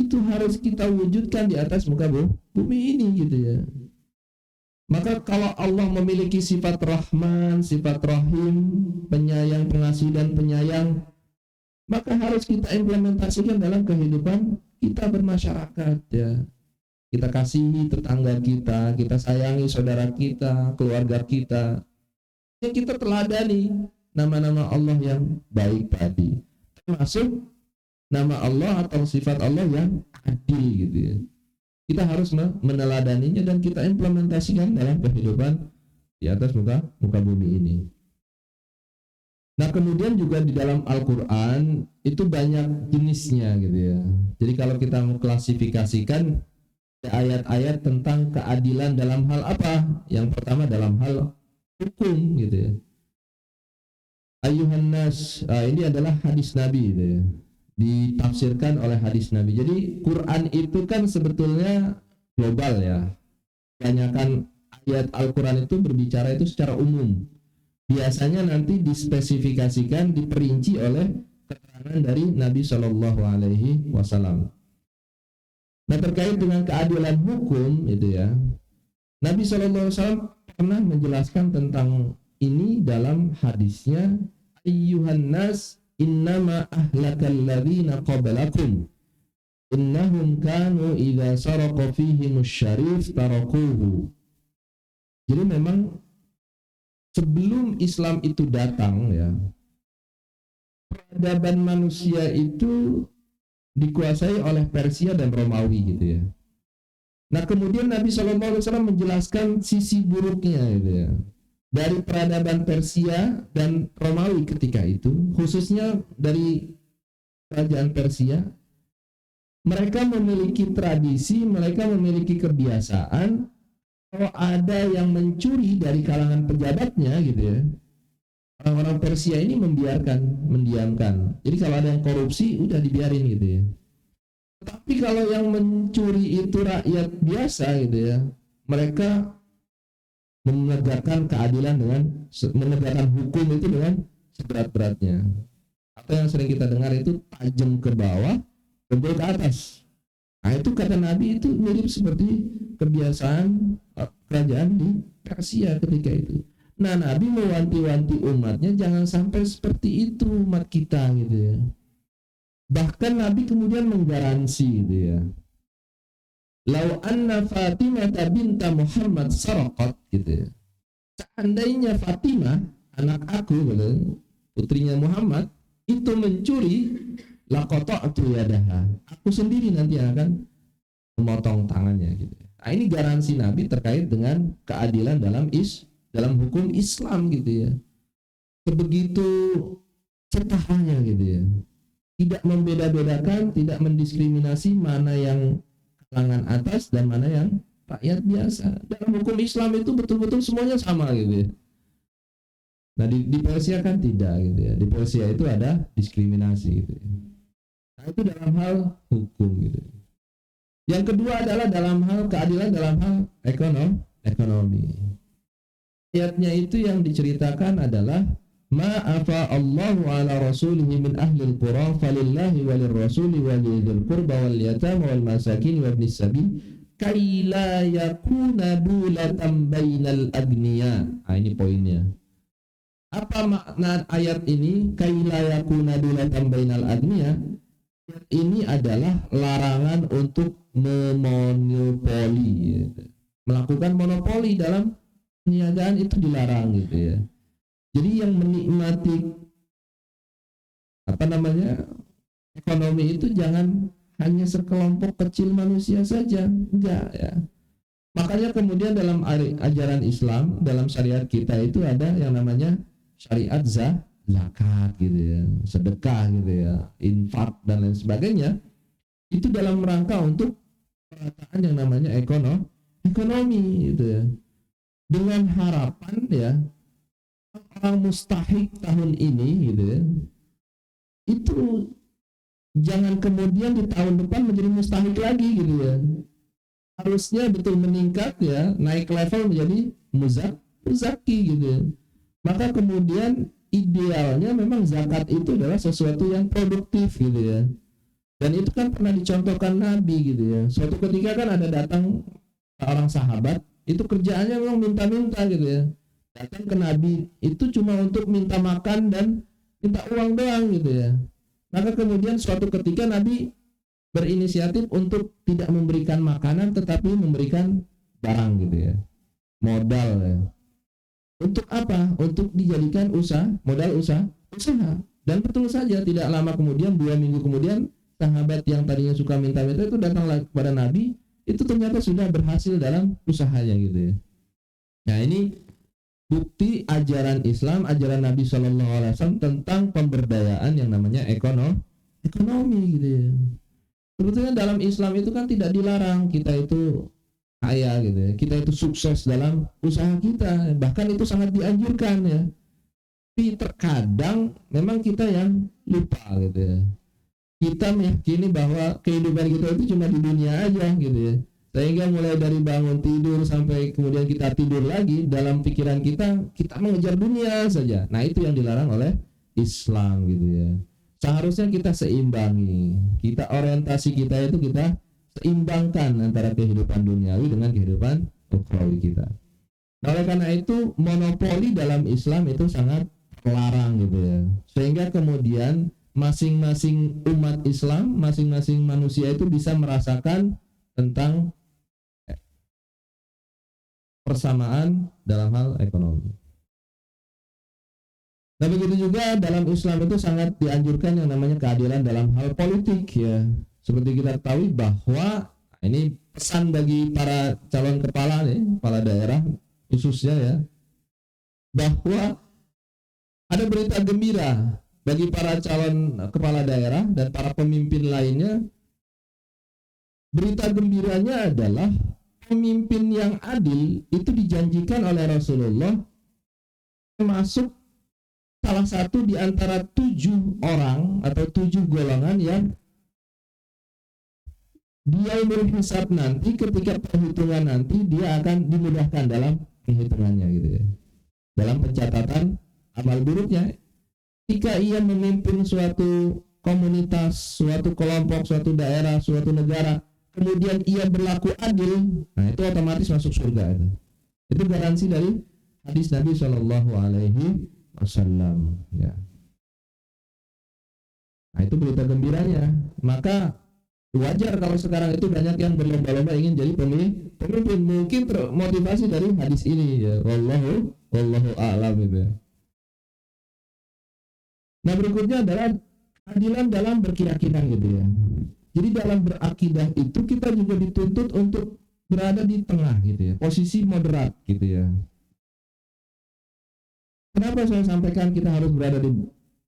itu harus kita wujudkan di atas muka bumi ini gitu ya. Maka kalau Allah memiliki sifat Rahman, sifat Rahim, penyayang, pengasih dan penyayang, maka harus kita implementasikan dalam kehidupan kita bermasyarakat ya. Kita kasihi tetangga kita sayangi saudara kita, keluarga kita. Yang kita teladani nama-nama Allah yang baik tadi. Termasuk nama Allah atau sifat Allah yang adil gitu ya. Kita harus meneladaninya dan kita implementasikan dalam kehidupan di atas muka bumi ini. Nah, kemudian juga di dalam Al-Quran itu banyak jenisnya gitu ya. Jadi kalau kita mengklasifikasikan ayat-ayat tentang keadilan dalam hal apa? Yang pertama dalam hal hukum gitu ya. Ayuhan nas, ini adalah hadis Nabi gitu ya. Ditafsirkan oleh hadis Nabi. Jadi Quran itu kan sebetulnya global ya. Kebanyakan ayat Al-Quran itu berbicara itu secara umum. Biasanya nanti dispesifikasikan, diperinci oleh keterangan dari Nabi Shallallahu Alaihi Wasallam. Nah terkait dengan keadilan hukum itu ya, Nabi Shallallahu Alaihi Wasallam pernah menjelaskan tentang ini dalam hadisnya, ayyuhan nas innama ahlakal ladzina qablakum innahum kanu idza saraqa fihimus syarif tarakuhu. Jadi memang sebelum Islam itu datang ya, peradaban manusia itu dikuasai oleh Persia dan Romawi gitu ya. Nah kemudian Nabi SAW menjelaskan sisi buruknya gitu ya, dari peradaban Persia dan Romawi ketika itu, khususnya dari kerajaan Persia. Mereka memiliki tradisi, mereka memiliki kebiasaan, kalau ada yang mencuri dari kalangan pejabatnya gitu ya, orang-orang Persia ini mendiamkan. Jadi kalau ada yang korupsi udah dibiarin gitu ya. Tapi kalau yang mencuri itu rakyat biasa gitu ya, mereka menegakkan keadilan dengan menegakkan hukum itu dengan seberat-beratnya. Atau yang sering kita dengar itu tajam ke bawah, tebal ke atas. Nah itu kata Nabi itu mirip seperti kebiasaan kerajaan di Persia ketika itu. Nah Nabi mewanti-wanti umatnya jangan sampai seperti itu umat kita gitu ya. Bahkan Nabi kemudian menggaransi gitu ya, lau anna Fatimah binta Muhammad saraqat gitu ya. Seandainya Fatimah anak aku gitu, putrinya Muhammad itu mencuri, laqata'tu yadaha. Aku sendiri nanti akan memotong tangannya gitu. Nah, ini garansi Nabi terkait dengan keadilan dalam hukum Islam gitu ya. Sebegitu cetaranya gitu ya. Tidak membeda-bedakan, tidak mendiskriminasi mana yang kalangan atas dan mana yang rakyat biasa. Dalam hukum Islam itu betul-betul semuanya sama gitu ya. Nah di Persia kan tidak gitu ya. Di Persia itu ada diskriminasi gitu ya. Nah itu dalam hal hukum gitu. Yang kedua adalah dalam hal keadilan dalam hal ekonomi. Ayatnya itu yang diceritakan adalah ma'afa Allahu ala rasulihi min ahlil qura falillahi walir rasuli walidhil qurba wal yatama wal masakin wa ibnis sabil kai la yakuna dulatan bainal agniya. Nah ini poinnya. Apa makna ayat ini? Kai la yakuna dulatan bainal agniya. Ini adalah larangan untuk memonopoli, melakukan monopoli dalam perniagaan itu dilarang gitu ya. Jadi yang menikmati ekonomi itu jangan hanya sekelompok kecil manusia saja, enggak ya. Makanya kemudian dalam ajaran Islam, dalam syariat kita itu ada yang namanya syariat zakat gitu ya, sedekah gitu ya, infak dan lain sebagainya. Itu dalam rangka untuk perataan yang namanya ekonomi gitu ya. Dengan harapan ya orang mustahik tahun ini gitu ya, itu jangan kemudian di tahun depan menjadi mustahik lagi gitu ya. Harusnya betul meningkat ya, naik level menjadi muzaki gitu ya. Maka kemudian idealnya memang zakat itu adalah sesuatu yang produktif gitu ya. Dan itu kan pernah dicontohkan Nabi gitu ya. Suatu ketika kan ada datang orang sahabat, itu kerjaannya memang minta-minta gitu ya. Datang ke Nabi itu cuma untuk minta makan dan minta uang doang gitu ya. Maka kemudian suatu ketika Nabi berinisiatif untuk tidak memberikan makanan tetapi memberikan barang gitu ya, modal ya. Untuk apa? Untuk dijadikan modal usaha. Dan betul saja tidak lama kemudian, 2 minggu kemudian, sahabat yang tadinya suka minta-minta itu datang kepada Nabi, itu ternyata sudah berhasil dalam usahanya gitu ya. Nah ini bukti ajaran Islam, ajaran Nabi SAW tentang pemberdayaan yang namanya ekonomi gitu ya. Sebetulnya dalam Islam itu kan tidak dilarang kita itu kaya gitu ya, kita itu sukses dalam usaha kita, bahkan itu sangat dianjurkan ya. Tapi terkadang memang kita yang lupa gitu ya. Kita meyakini bahwa kehidupan kita itu cuma di dunia aja gitu ya. Sehingga mulai dari bangun tidur sampai kemudian kita tidur lagi, dalam pikiran kita mengejar dunia saja. Nah, itu yang dilarang oleh Islam gitu ya. Seharusnya kita seimbangi. Kita orientasi kita itu kita seimbangkan antara kehidupan duniawi dengan kehidupan ukhrawi kita. Nah, oleh karena itu monopoli dalam Islam itu sangat larang gitu ya. Sehingga kemudian masing-masing umat Islam, masing-masing manusia itu bisa merasakan tentang persamaan dalam hal ekonomi. Nah, begitu juga dalam Islam itu sangat dianjurkan yang namanya keadilan dalam hal politik ya. Seperti kita ketahui bahwa ini pesan bagi para calon kepala daerah khususnya ya, bahwa ada berita gembira bagi para calon kepala daerah dan para pemimpin lainnya. Berita gembiranya adalah pemimpin yang adil itu dijanjikan oleh Rasulullah termasuk salah satu di antara 7 orang atau 7 golongan yang dia berhisab nanti, ketika perhitungan nanti dia akan dimudahkan dalam perhitungannya gitu ya, dalam pencatatan amal buruknya. Ketika ia memimpin suatu komunitas, suatu kelompok, suatu daerah, suatu negara, kemudian ia berlaku adil, nah itu otomatis masuk surga. Itu garansi dari hadis Nabi Shallallahu Alaihi Wasallam ya. Nah, itu berita gembiranya. Maka wajar kalau sekarang itu banyak yang berlomba-lomba ingin jadi pemimpin, mungkin termotivasi dari hadis ini ya. Wallahu a'lam gitu ya. Nah, berikutnya adalah keadilan dalam berkeyakinan gitu ya. Jadi dalam berakidah itu kita juga dituntut untuk berada di tengah gitu ya, posisi moderat gitu ya. Kenapa saya sampaikan kita harus berada di,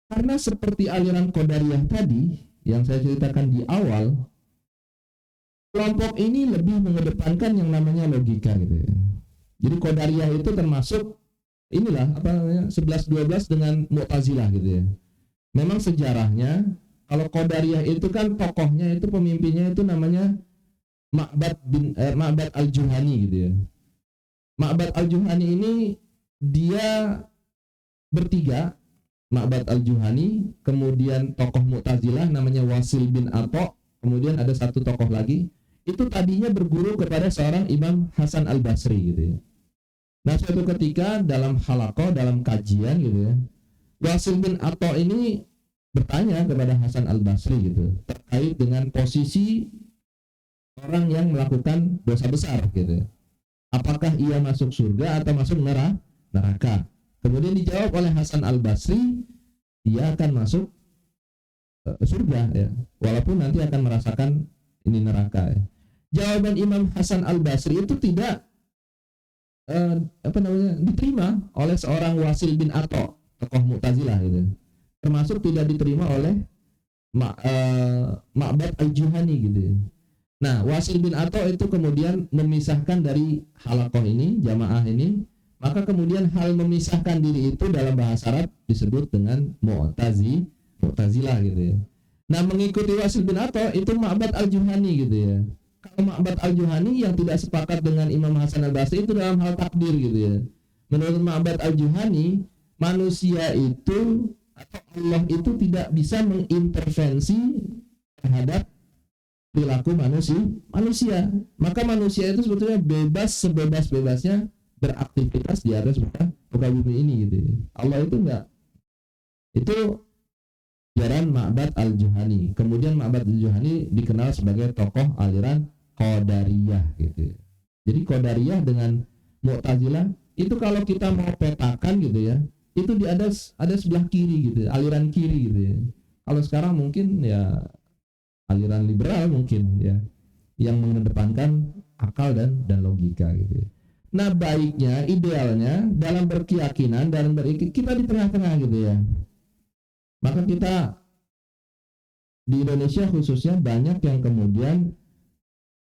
karena seperti aliran Qadariyah tadi yang saya ceritakan di awal, kelompok ini lebih mengedepankan yang namanya logika gitu ya. Jadi Qadariyah itu termasuk inilah apa namanya 11-12 dengan Mu'tazilah gitu ya. Memang sejarahnya kalau Qadariyah itu kan tokohnya itu pemimpinnya itu namanya Ma'bad al-Juhani gitu ya. Ma'bad al-Juhani ini dia bertiga, Ma'bad al-Juhani, kemudian tokoh Mu'tazilah namanya Wasil bin Atha, kemudian ada satu tokoh lagi, itu tadinya berguru kepada seorang Imam Hasan al-Basri gitu ya. Nah, suatu ketika dalam halaqah, dalam kajian gitu ya, Wasil bin Atha ini bertanya kepada Hasan al-Basri gitu terkait dengan posisi orang yang melakukan dosa besar gitu. Apakah ia masuk surga atau masuk neraka? Kemudian dijawab oleh Hasan al-Basri, dia akan masuk surga ya, walaupun nanti akan merasakan ini neraka ya. Jawaban Imam Hasan al-Basri itu tidak diterima oleh seorang Wasil bin Atha, tokoh Mu'tazilah gitu. Termasuk tidak diterima oleh Ma'bad al-Juhani gitu ya. Nah, Wasil bin Atha itu kemudian memisahkan dari halaqah ini, jamaah ini. Maka kemudian hal memisahkan diri itu dalam bahasa Arab disebut dengan Mu'tazilah gitu ya. Nah, mengikuti Wasil bin Atha itu Ma'bad al-Juhani gitu ya. Kalau Ma'bad al-Juhani yang tidak sepakat dengan Imam Hasan al-Basri itu dalam hal takdir gitu ya. Menurut Ma'bad al-Juhani, manusia itu atau Allah itu tidak bisa mengintervensi terhadap perilaku manusia. Maka manusia itu sebetulnya bebas sebebas-bebasnya beraktivitas di atas muka bumi ini gitu ya. Allah itu enggak. Itu ajaran Ma'bad al-Juhani. Kemudian Ma'bad al-Juhani dikenal sebagai tokoh aliran Qadariyah gitu ya. Jadi Qadariyah dengan Mu'tazilah itu kalau kita mau petakan gitu ya, itu ada sebelah kiri gitu, aliran kiri gitu ya. Kalau sekarang mungkin ya aliran liberal mungkin ya, yang mengedepankan akal dan logika gitu ya. Nah, baiknya, idealnya dalam berkeyakinan, dalam kita di tengah-tengah gitu ya. Maka kita di Indonesia khususnya banyak yang kemudian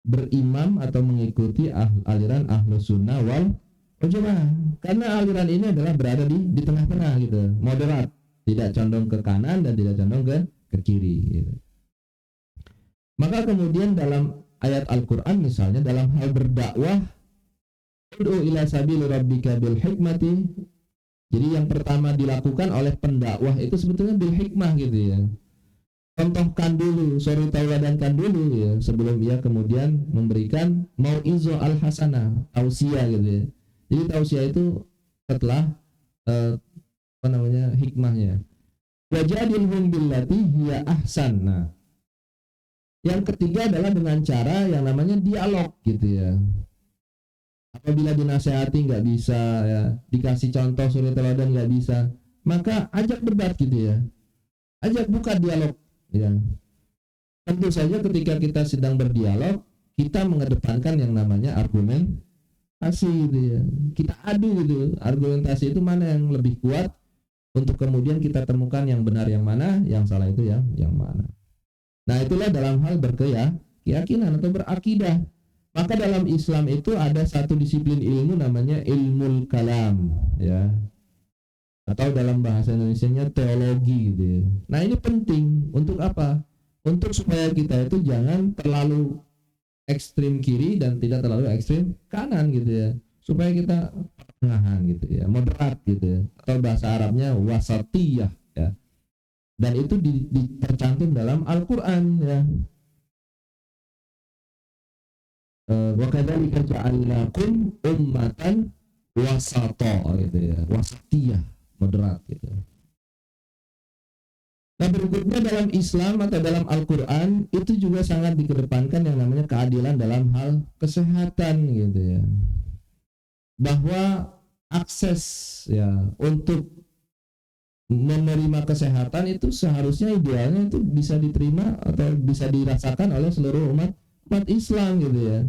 berimam atau mengikuti aliran Ahlus Sunnah wal Jamaah, karena aliran ini adalah berada di tengah-tengah gitu, moderat, tidak condong ke kanan dan tidak condong ke kiri gitu. Maka kemudian dalam ayat Al-Quran misalnya dalam hal berdakwah, ud'u ila sabili rabbika bil hikmati, jadi yang pertama dilakukan oleh pendakwah itu sebetulnya bil hikmah gitu ya, contohkan dulu, tauladankan dulu ya, sebelum ia kemudian memberikan mau'izoh al-hasanah, tausiah gitu ya. Jadi tausiah itu setelah hikmahnya. Wajadilhum billati hiya ahsan. Nah, yang ketiga adalah dengan cara yang namanya dialog gitu ya. Apabila dinasehati nggak bisa ya, dikasih contoh suri teladan nggak bisa, maka ajak debat gitu ya. Ajak buka dialog ya. Tentu saja ketika kita sedang berdialog, kita mengedepankan yang namanya argumentasi gitu ya. Kita adu gitu, argumentasi itu mana yang lebih kuat untuk kemudian kita temukan yang benar yang mana, yang salah itu yang mana. Nah, itulah dalam hal berkeyakinan atau berakidah. Maka dalam Islam itu ada satu disiplin ilmu namanya ilmul kalam ya. Atau dalam bahasa Indonesianya teologi gitu ya. Nah, ini penting untuk apa? Untuk supaya kita itu jangan terlalu ekstrim kiri dan tidak terlalu ekstrim kanan gitu ya, supaya kita pertengahan gitu ya, moderat gitu ya, atau bahasa Arabnya wasatiyah ya, dan itu tercantum dalam Al-Quran ya. Wa kadzalika ja'alnakum ummatan wasata gitu ya, wasatiyah, moderat gitu. Nah, berikutnya dalam Islam atau dalam Al-Quran itu juga sangat dikedepankan yang namanya keadilan dalam hal kesehatan gitu ya. Bahwa akses ya untuk menerima kesehatan itu seharusnya idealnya itu bisa diterima atau bisa dirasakan oleh seluruh umat Islam gitu ya.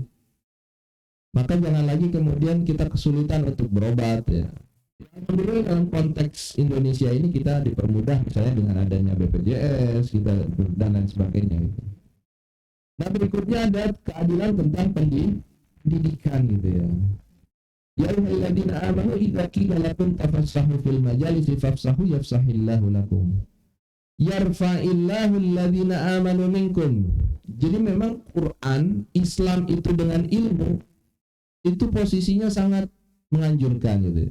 Maka jangan lagi kemudian kita kesulitan untuk berobat ya. Alhamdulillah dalam konteks Indonesia ini kita dipermudah misalnya dengan adanya BPJS kita dan lain sebagainya gitu. Nah, berikutnya ada keadilan tentang pendidikan gitu ya. Ya ayyuhalladzina amanu idza qila lakum tafassahu fil majalisi fafsahu yafsahillahu lakum. Yarfa'illahu alladzina amanu minkum. Jadi memang Quran, Islam itu dengan ilmu itu posisinya sangat menganjurkan gitu.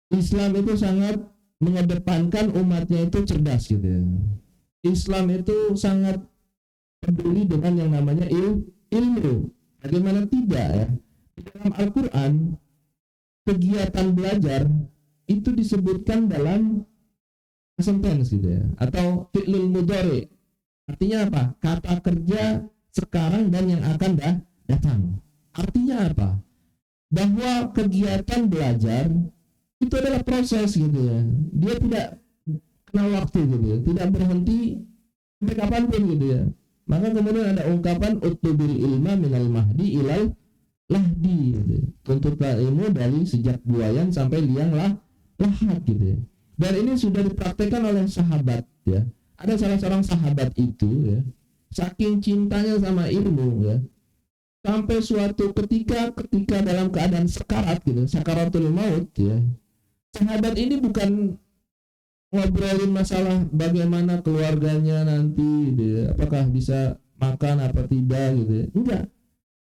Islam itu sangat mengedepankan umatnya itu cerdas gitu ya. Islam itu sangat peduli dengan yang namanya ilmu. Bagaimana tidak ya? Di dalam Al-Quran kegiatan belajar itu disebutkan dalam present tense gitu ya, atau fi'lul mudhari. Artinya apa? Kata kerja sekarang dan yang akan datang. Artinya apa? Bahwa kegiatan belajar itu adalah proses gitu ya. Dia tidak kenal waktu gitu ya, tidak berhenti sampai kapanpun gitu ya. Maka kemudian ada ungkapan utlubil ilma minal mahdi ilal lahdi gitu. Tuntutlah ilmu dari sejak buayan sampai liang lahat gitu ya. Dan ini sudah dipraktekkan oleh sahabat ya. Ada salah seorang sahabat itu ya, saking cintanya sama ilmu ya, sampai suatu ketika dalam keadaan sekarat gitu, sakaratul maut ya, sahabat ini bukan ngobrolin masalah bagaimana keluarganya nanti gitu ya, apakah bisa makan apa tidak gitu ya. Enggak.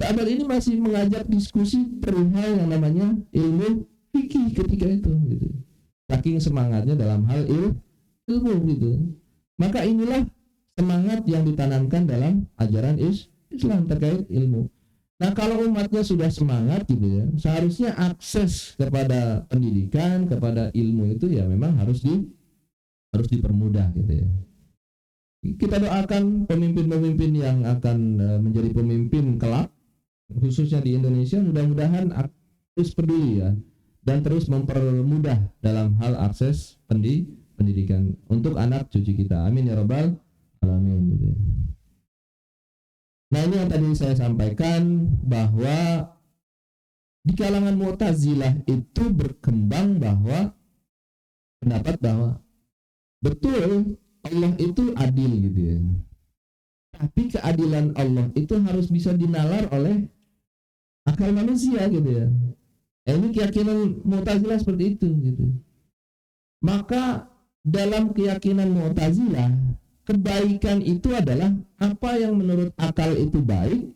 Sahabat ini masih mengajak diskusi perihal yang namanya ilmu fikih ketika itu gitu. Saking semangatnya dalam hal ilmu gitu. Maka inilah semangat yang ditanamkan dalam ajaran Islam terkait ilmu. Nah, kalau umatnya sudah semangat gitu ya, seharusnya akses kepada pendidikan, kepada ilmu itu ya memang harus dipermudah gitu ya. Kita doakan pemimpin-pemimpin yang akan menjadi pemimpin kelak, khususnya di Indonesia, mudah-mudahan terus peduli ya dan terus mempermudah dalam hal akses pendidikan untuk anak cucu kita. Amin ya rabbal alamin gitu ya. Nah, ini yang tadi saya sampaikan bahwa di kalangan Mu'tazilah itu berkembang bahwa pendapat bahwa betul Allah itu adil gitu ya. Tapi keadilan Allah itu harus bisa dinalar oleh akal manusia gitu ya. Ini keyakinan Mu'tazilah seperti itu gitu. Maka dalam keyakinan Mu'tazilah, kebaikan itu adalah apa yang menurut akal itu baik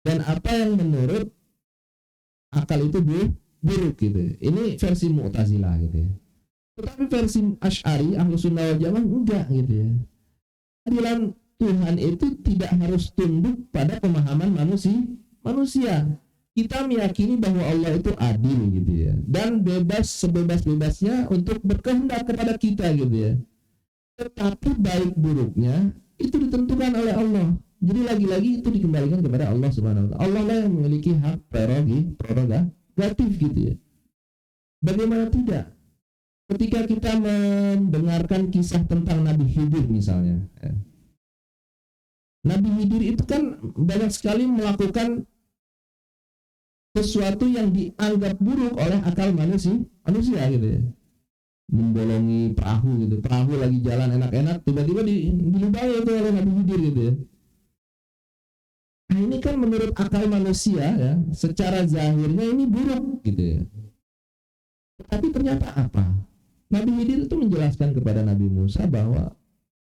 dan apa yang menurut akal itu buruk gitu. Ini versi Mu'tazilah gitu ya. Tetapi versi Asy'ari, Ahlus Sunnah wal Jamaah enggak gitu ya. Keadilan Tuhan itu tidak harus tunduk pada pemahaman manusia. Kita meyakini bahwa Allah itu adil gitu ya, dan bebas sebebas-bebasnya untuk berkehendak kepada kita gitu ya. Tetapi baik buruknya itu ditentukan oleh Allah. Jadi lagi-lagi itu dikembalikan kepada Allah Subhanahu wa taala. Allah lah yang memiliki hak prerogatif gitu ya. Bagaimana tidak? Ketika kita mendengarkan kisah tentang Nabi Khidir misalnya, ya. Nabi Khidir itu kan banyak sekali melakukan sesuatu yang dianggap buruk oleh akal manusia gitu ya. Membolongi perahu gitu, perahu lagi jalan enak-enak, tiba-tiba dilubangi itu oleh Nabi Khidir gitu ya. Nah ini kan menurut akal manusia ya, secara zahirnya ini buruk gitu ya. Tapi ternyata apa? Nabi Khidir itu menjelaskan kepada Nabi Musa bahwa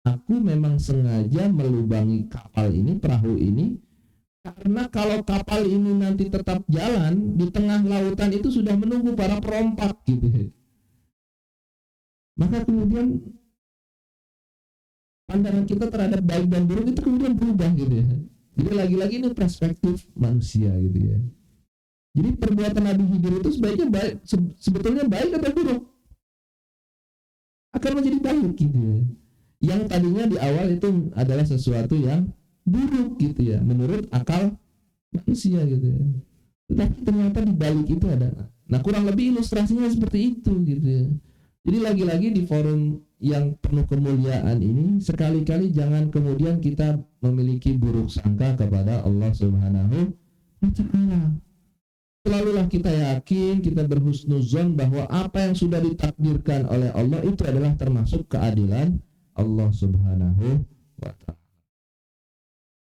aku memang sengaja melubangi kapal ini, perahu ini, karena kalau kapal ini nanti tetap jalan di tengah lautan itu sudah menunggu para perompak gitu. Maka kemudian pandangan kita terhadap baik dan buruk itu kemudian berubah gitu ya. Jadi lagi-lagi ini perspektif manusia gitu ya. Jadi perbuatan Nabi Khidir itu sebaiknya baik, sebetulnya baik atau buruk akan menjadi baik gitu ya. Yang tadinya di awal itu adalah sesuatu yang buruk gitu ya menurut akal manusia gitu ya. Tetapi ternyata di balik itu ada. Nah kurang lebih ilustrasinya seperti itu gitu ya. Jadi lagi-lagi di forum yang penuh kemuliaan ini sekali-kali jangan kemudian kita memiliki buruk sangka kepada Allah Subhanahu wa taala. Selalulah kita yakin, kita berhusnuzon bahwa apa yang sudah ditakdirkan oleh Allah itu adalah termasuk keadilan Allah Subhanahu wa taala.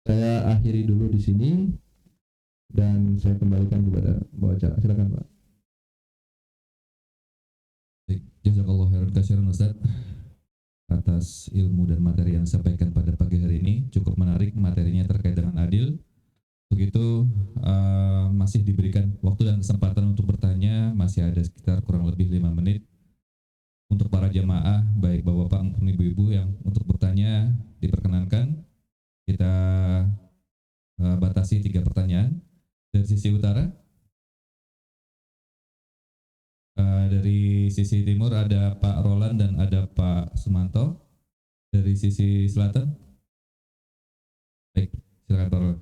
Saya akhiri dulu di sini dan saya kembalikan kepada baca. Silakan Pak. Jazakallahu khairan katsiran Ustaz atas ilmu dan materi yang disampaikan pada pagi hari ini. Cukup menarik materinya terkait dengan adil. Begitu masih diberikan waktu dan kesempatan untuk bertanya, masih ada sekitar kurang lebih 5 menit untuk para jamaah, baik bapak-bapak maupun ibu-ibu yang untuk bertanya diperkenankan. Kita batasi 3 pertanyaan. Dari sisi utara, dari sisi timur ada Pak Roland dan ada Pak Sumanto. Dari sisi selatan, baik, silakan Pak Roland.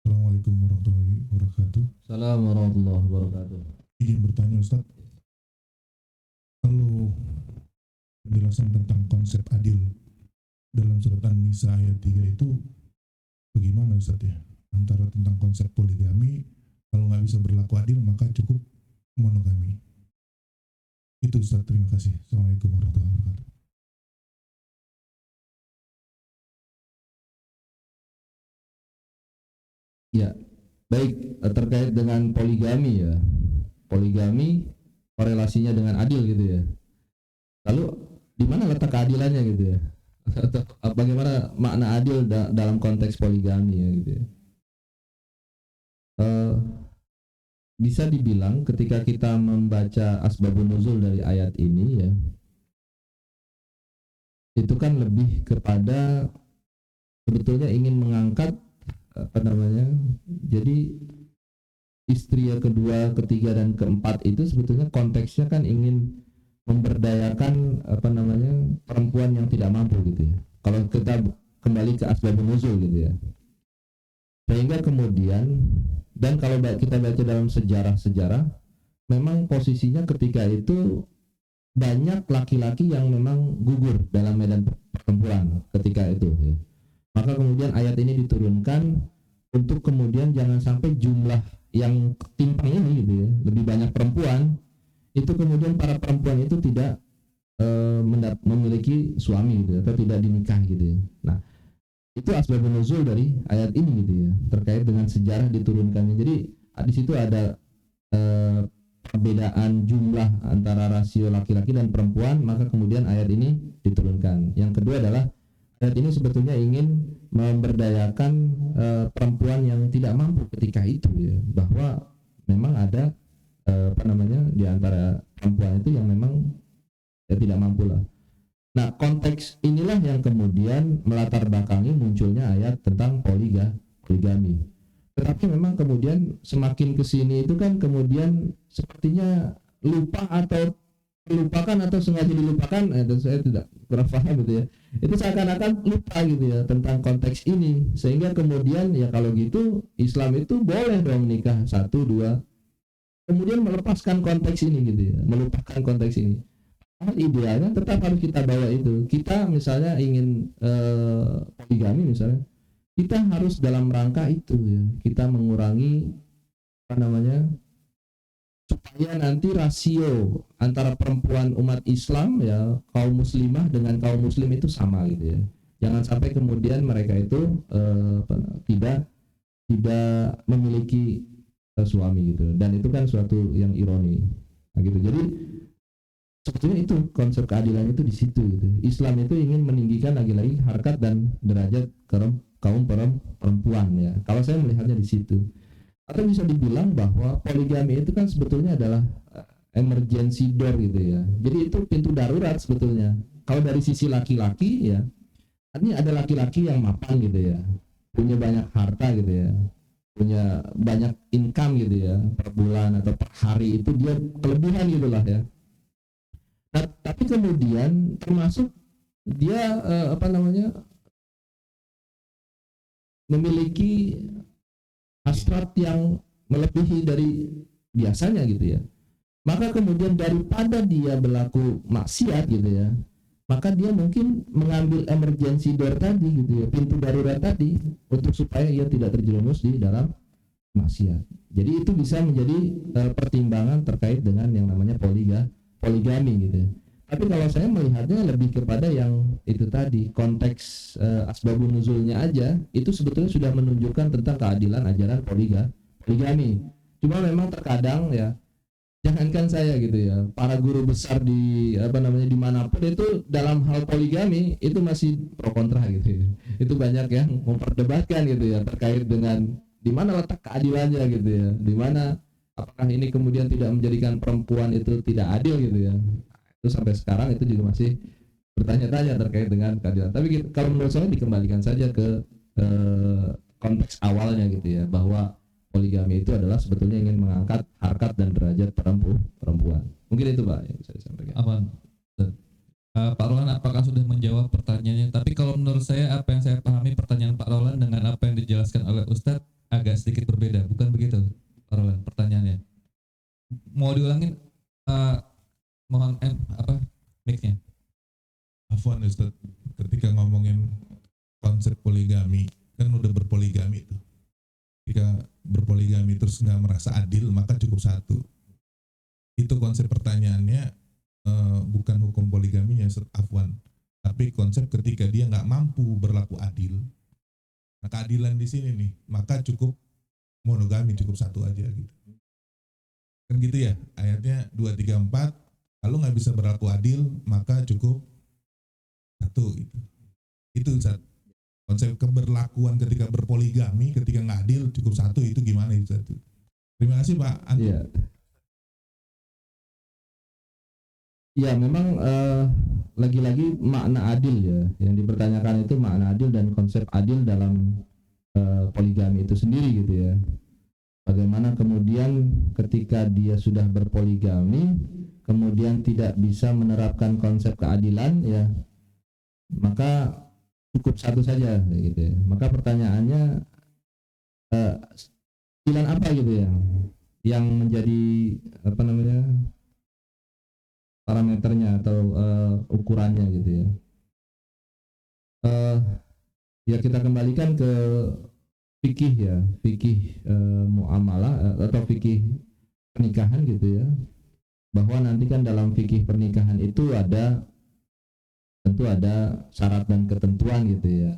Assalamualaikum warahmatullahi wabarakatuh. Assalamualaikum warahmatullahi wabarakatuh. Izin bertanya Ustaz, kalau penjelasan tentang konsep adil dalam surat An-Nisa ayat 3 itu bagaimana Ustaz ya? Antara tentang konsep poligami, kalau nggak bisa berlaku adil maka cukup monogami. Itu Ustaz, terima kasih. Assalamualaikum warahmatullahi wabarakatuh. Ya, baik, terkait dengan poligami ya. Poligami korelasinya dengan adil gitu ya. Lalu di mana letak keadilannya gitu ya? Atau bagaimana makna adil dalam konteks poligami ya gitu ya? Bisa dibilang ketika kita membaca asbabun nuzul dari ayat ini ya, itu kan lebih kepada sebetulnya ingin mengangkat jadi istri yang kedua, ketiga dan keempat itu sebetulnya konteksnya kan ingin memberdayakan perempuan yang tidak mampu gitu ya. Kalau kita kembali ke asbabun nuzul gitu ya. Sehingga kemudian, dan kalau kita baca dalam sejarah-sejarah, memang posisinya ketika itu banyak laki-laki yang memang gugur dalam medan pertempuran ketika itu ya. Maka kemudian ayat ini diturunkan untuk kemudian jangan sampai jumlah yang timpang ini gitu ya, lebih banyak perempuan, itu kemudian para perempuan itu tidak memiliki suami gitu atau tidak dinikahi gitu ya. Nah, Itu asbabun nuzul dari ayat ini gitu ya, terkait dengan sejarah diturunkannya. Jadi di situ ada perbedaan jumlah antara rasio laki-laki dan perempuan, maka kemudian ayat ini diturunkan. Yang kedua adalah ayat ini sebetulnya ingin memberdayakan perempuan yang tidak mampu ketika itu ya, bahwa memang ada di antara perempuan itu yang memang ya tidak mampu lah. Nah, konteks inilah yang kemudian melatar belakangi munculnya ayat tentang poligami. Tetapi memang kemudian semakin kesini itu kan kemudian sepertinya lupa atau dilupakan atau sengaja dilupakan, dan saya tidak kurang paham gitu ya. Itu seakan-akan lupa gitu ya tentang konteks ini, sehingga kemudian ya kalau gitu Islam itu boleh dong nikah 1, 2, kemudian melepaskan konteks ini gitu ya, melupakan konteks ini. Idealnya tetap harus kita bawa itu. Kita misalnya ingin poligami misalnya, kita harus dalam rangka itu ya, kita mengurangi supaya nanti rasio antara perempuan umat Islam ya, kaum muslimah dengan kaum muslim itu sama gitu ya. Jangan sampai kemudian mereka itu tidak memiliki suami gitu, dan itu kan suatu yang ironi nah, gitu. Jadi sebetulnya itu konsep keadilan itu di situ gitu. Islam itu ingin meninggikan lagi-lagi harkat dan derajat kaum perempuan ya. Kalau saya melihatnya di situ. Atau bisa dibilang bahwa poligami itu kan sebetulnya adalah emergency door gitu ya. Jadi itu pintu darurat sebetulnya. Kalau dari sisi laki-laki ya, ini ada laki-laki yang mapan gitu ya, punya banyak harta gitu ya, punya banyak income gitu ya, per bulan atau per hari itu dia kelebihan gitulah ya. Nah, tapi kemudian termasuk dia memiliki hasrat yang melebihi dari biasanya gitu ya. Maka kemudian daripada dia berlaku maksiat gitu ya, maka dia mungkin mengambil emergency door tadi gitu ya, pintu darurat tadi, untuk supaya ia tidak terjerumus di dalam maksiat. Jadi itu bisa menjadi pertimbangan terkait dengan yang namanya poligami gitu ya. Tapi kalau saya melihatnya lebih kepada yang itu tadi, konteks asbabun nuzulnya aja itu sebetulnya sudah menunjukkan tentang keadilan ajaran poligami. Cuma memang terkadang ya, jangankan saya gitu ya, para guru besar di dimanapun itu dalam hal poligami itu masih pro kontra gitu ya. Itu banyak yang memperdebatkan gitu ya, terkait dengan di mana letak keadilannya gitu ya, di mana apakah ini kemudian tidak menjadikan perempuan itu tidak adil gitu ya. Itu sampai sekarang itu juga masih bertanya-tanya terkait dengan keadilan. Tapi kalau menurut saya dikembalikan saja ke konteks awalnya gitu ya, bahwa poligami itu adalah sebetulnya ingin mengangkat harkat dan derajat perempuan. Mungkin itu Pak yang bisa disampaikan. Pak Roland apakah sudah menjawab pertanyaannya? Tapi kalau menurut saya, apa yang saya pahami pertanyaan Pak Roland dengan apa yang dijelaskan oleh Ustadz agak sedikit berbeda, bukan begitu Pak Roland pertanyaannya? Mau diulangin? Mohon mic-nya. Afwan Ustaz, ketika ngomongin konsep poligami, kan udah berpoligami tuh. Jika berpoligami terus nggak merasa adil, maka cukup 1. Itu konsep pertanyaannya, bukan hukum poligaminya, Afwan. Tapi konsep ketika dia nggak mampu berlaku adil. Nah, keadilan di sini nih, maka cukup monogami, cukup 1 aja gitu. Kan gitu ya, ayatnya 2, 3, 4. Kalau nggak bisa berlaku adil, maka cukup 1 gitu. Itu Ustaz. Konsep keberlakuan ketika berpoligami, ketika nggak adil cukup 1, itu gimana itu? Terima kasih Pak Antum. Iya. Ya memang lagi-lagi makna adil ya, yang dipertanyakan itu makna adil dan konsep adil dalam poligami itu sendiri gitu ya. Bagaimana kemudian ketika dia sudah berpoligami, kemudian tidak bisa menerapkan konsep keadilan ya, maka cukup 1 saja gitu ya. Maka pertanyaannya keadilan apa gitu ya yang menjadi parameternya atau ukurannya gitu ya. Ya kita kembalikan ke fikih ya, fikih muamalah atau fikih pernikahan gitu ya, bahwa nanti kan dalam fikih pernikahan itu tentu ada syarat dan ketentuan gitu ya.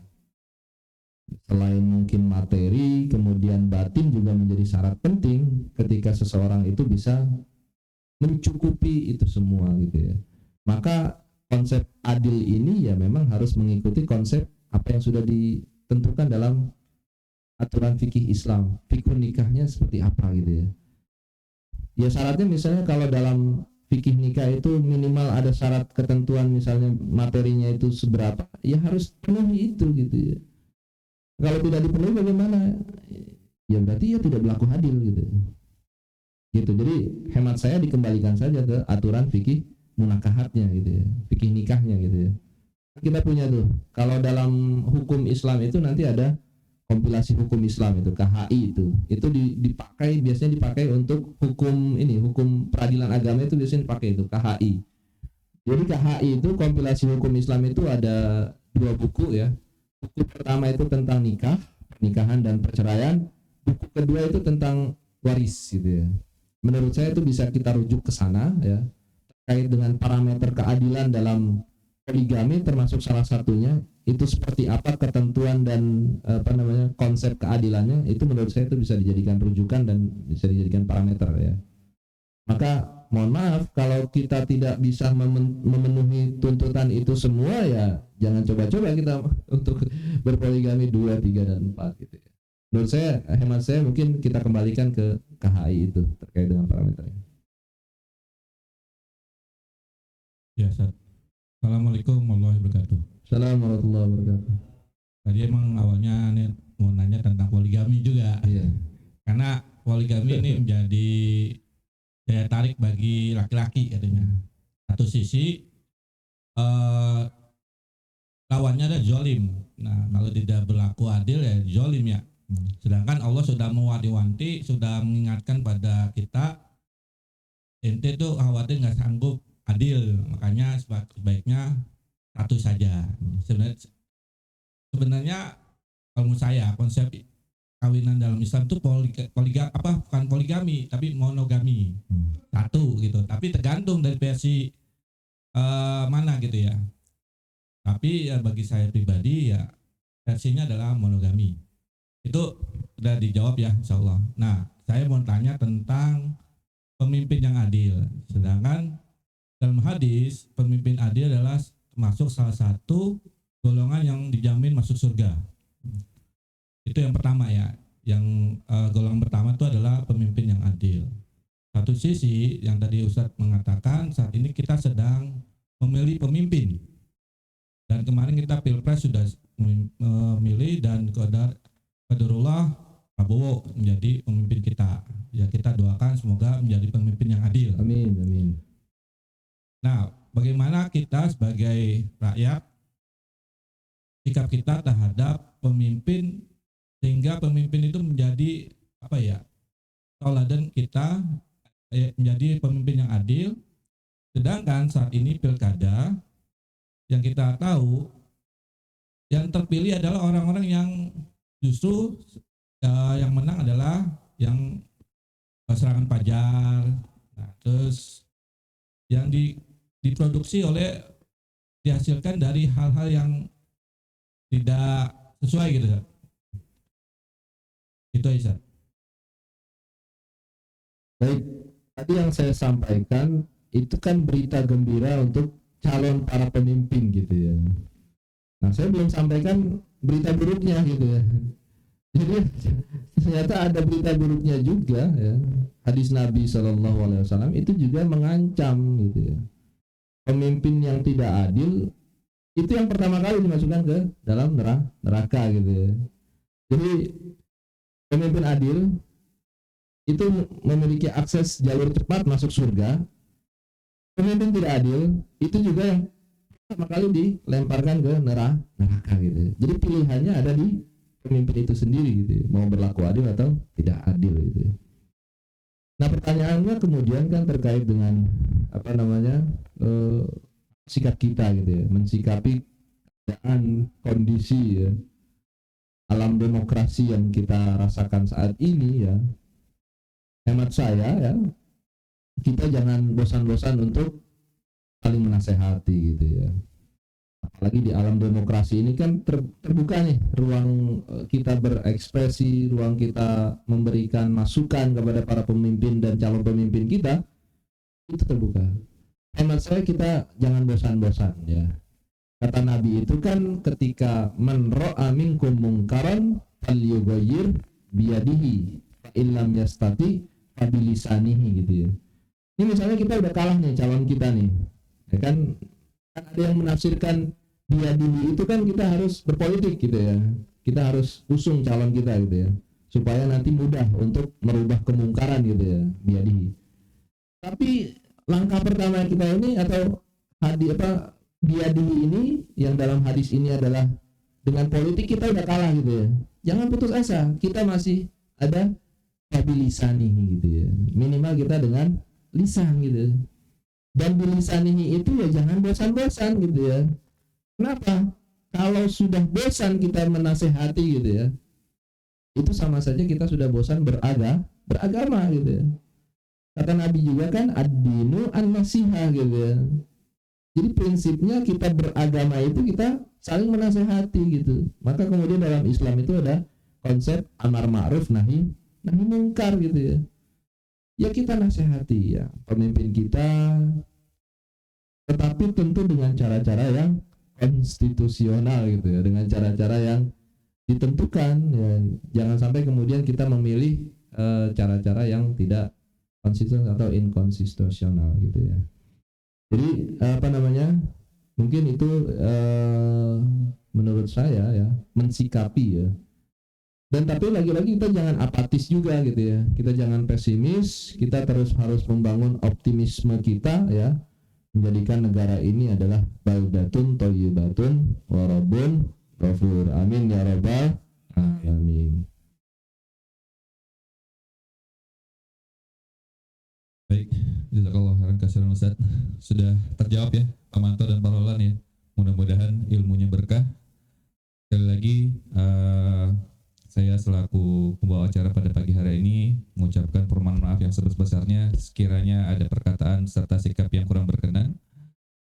Selain mungkin materi, kemudian batin juga menjadi syarat penting ketika seseorang itu bisa mencukupi itu semua gitu ya. Maka konsep adil ini ya memang harus mengikuti konsep apa yang sudah ditentukan dalam aturan fikih Islam. Fikih nikahnya seperti apa gitu ya. Ya syaratnya misalnya kalau dalam fikih nikah itu minimal ada syarat ketentuan, misalnya materinya itu seberapa, ya harus penuhi itu gitu ya. Kalau tidak dipenuhi bagaimana? Ya berarti ya tidak berlaku adil gitu. Gitu. Jadi hemat saya dikembalikan saja ke aturan fikih munakahatnya gitu ya, fikih nikahnya gitu ya. Kita punya tuh. Kalau dalam hukum Islam itu nanti ada kompilasi hukum Islam itu KHI itu dipakai, biasanya dipakai untuk hukum ini, hukum peradilan agama itu biasanya dipakai itu KHI. Jadi KHI itu kompilasi hukum Islam itu ada 2 buku ya. Buku pertama itu tentang nikah, pernikahan dan perceraian. Buku kedua itu tentang waris gitu ya. Menurut saya itu bisa kita rujuk ke sana ya, terkait dengan parameter keadilan dalam poligami, termasuk salah satunya itu seperti apa ketentuan dan konsep keadilannya, itu menurut saya itu bisa dijadikan rujukan dan bisa dijadikan parameter ya. Maka mohon maaf kalau kita tidak bisa memenuhi tuntutan itu semua, ya jangan coba-coba kita untuk berpoligami 2, 3 dan 4 gitu ya. Menurut saya, hemat saya, mungkin kita kembalikan ke KHI itu terkait dengan parameternya. Ya, Ustaz. Assalamualaikum warahmatullahi wabarakatuh. Assalamualaikum warahmatullahi wabarakatuh. Tadi emang awalnya nih mau nanya tentang poligami juga. Iya. Karena poligami ini menjadi daya tarik bagi laki-laki katanya. Satu sisi lawannya ada zolim. Nah, kalau tidak berlaku adil ya zolim ya. Sedangkan Allah sudah mewanti-wanti, sudah mengingatkan pada kita, ente tuh khawatir nggak sanggup adil, makanya sebaiknya satu saja. Sebenarnya kalau menurut saya konsep kawinan dalam Islam itu bukan poligami tapi monogami, satu gitu. Tapi tergantung dari versi mana gitu ya. Tapi ya bagi saya pribadi ya versinya adalah monogami. Itu udah dijawab ya insya Allah. Nah, saya mau tanya tentang pemimpin yang adil. Sedangkan dalam hadis, pemimpin adil adalah termasuk salah satu golongan yang dijamin masuk surga. Itu yang pertama ya. Yang golongan pertama itu adalah pemimpin yang adil. Satu sisi yang tadi Ustadz mengatakan, saat ini kita sedang memilih pemimpin. Dan kemarin kita Pilpres sudah memilih, dan qadarullah Prabowo menjadi pemimpin kita. Ya, kita doakan semoga menjadi pemimpin yang adil. Amin, amin. Nah, bagaimana kita sebagai rakyat sikap kita terhadap pemimpin sehingga pemimpin itu menjadi apa ya? Tauladan kita menjadi pemimpin yang adil. Sedangkan saat ini pilkada yang kita tahu yang terpilih adalah orang-orang yang justru yang menang adalah yang serangan pajar, nah, terus yang diproduksi dihasilkan dari hal-hal yang tidak sesuai gitu ya. Itu Aisyah. Baik, tadi yang saya sampaikan itu kan berita gembira untuk calon para pemimpin gitu ya. Nah, saya belum sampaikan berita buruknya gitu ya. Jadi ternyata ada berita buruknya juga ya. Hadis Nabi SAW itu juga mengancam gitu ya. Pemimpin yang tidak adil itu yang pertama kali dimasukkan ke dalam neraka gitu ya. Jadi pemimpin adil itu memiliki akses jalur cepat masuk surga. Pemimpin tidak adil itu juga yang pertama kali dilemparkan ke neraka gitu. Jadi pilihannya ada di pemimpin itu sendiri gitu ya, mau berlaku adil atau tidak adil gitu ya. Nah, pertanyaannya kemudian kan terkait dengan sikap kita gitu ya, mensikapi keadaan kondisi ya, alam demokrasi yang kita rasakan saat ini ya. Hemat saya ya, kita jangan bosan-bosan untuk saling menasehati gitu ya. Apalagi di alam demokrasi ini kan terbuka nih ruang kita berekspresi, ruang kita memberikan masukan kepada para pemimpin dan calon pemimpin kita, itu terbuka. Hemat saya kita jangan bosan-bosan ya. Kata Nabi itu kan ketika man ra'a minkum mungkaran falyughayyir biyadihi fa illam yastati fa bilisanihi gitu ya. Ini misalnya kita udah kalah nih calon kita nih. Ya kan ada yang menafsirkan biyadihi itu kan kita harus berpolitik gitu ya. Kita harus usung calon kita gitu ya. Supaya nanti mudah untuk merubah kemungkaran gitu ya, biyadihi. Tapi langkah pertama kita ini atau biyadihi ini yang dalam hadis ini adalah dengan politik kita udah kalah gitu ya. Jangan putus asa, kita masih ada bilisanihi gitu ya. Minimal kita dengan lisan gitu. Dan bilisanihi itu ya jangan bosan-bosan gitu ya. Kenapa? Kalau sudah bosan kita menasehati gitu ya, itu sama saja kita sudah bosan beragama gitu ya. Kata Nabi juga kan ad-dinu an-nasihah gitu ya. Jadi prinsipnya kita beragama itu kita saling menasehati gitu. Maka kemudian dalam Islam itu ada konsep amar ma'ruf nahi mungkar gitu ya. Ya kita nasihati ya pemimpin kita, tetapi tentu dengan cara-cara yang konstitusional gitu ya, dengan cara-cara yang ditentukan ya. Jangan sampai kemudian kita memilih cara-cara yang tidak konsisten atau inkonstitusional gitu ya. Jadi mungkin itu menurut saya ya mensikapi ya. Dan tapi lagi-lagi kita jangan apatis juga gitu ya. Kita jangan pesimis, kita terus harus membangun optimisme kita ya. Menjadikan negara ini adalah baldatun thayyibatun wa rabbun ghafur. Amin ya rabbal alamin. Baik, jazakallah khairan katsiran Ustaz. Sudah terjawab ya Pak Manto dan Pak Roland ya. Mudah-mudahan ilmunya berkah. Sekali lagi saya selaku pembawa acara pada pagi hari ini mengucapkan permohonan maaf yang sebesar-besarnya sekiranya ada perkataan serta sikap yang kurang berkenan.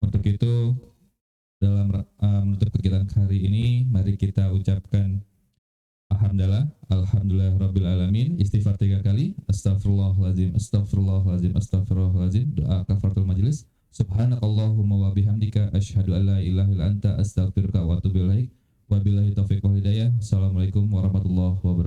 Untuk itu dalam menutup kegiatan hari ini mari kita ucapkan Alhamdulillah Rabbil Alamin, istighfar 3 kali, astagfirullahaladzim, astagfirullahaladzim, astagfirullahaladzim, doa kafaratul majlis, subhanakallahumma wa bihamdika, asyhadu an la ilaha illa anta, astaghfiruka wa atubu ilaik, wabillahi taufiq wal hidayah, assalamualaikum warahmatullahi wabarakatuh.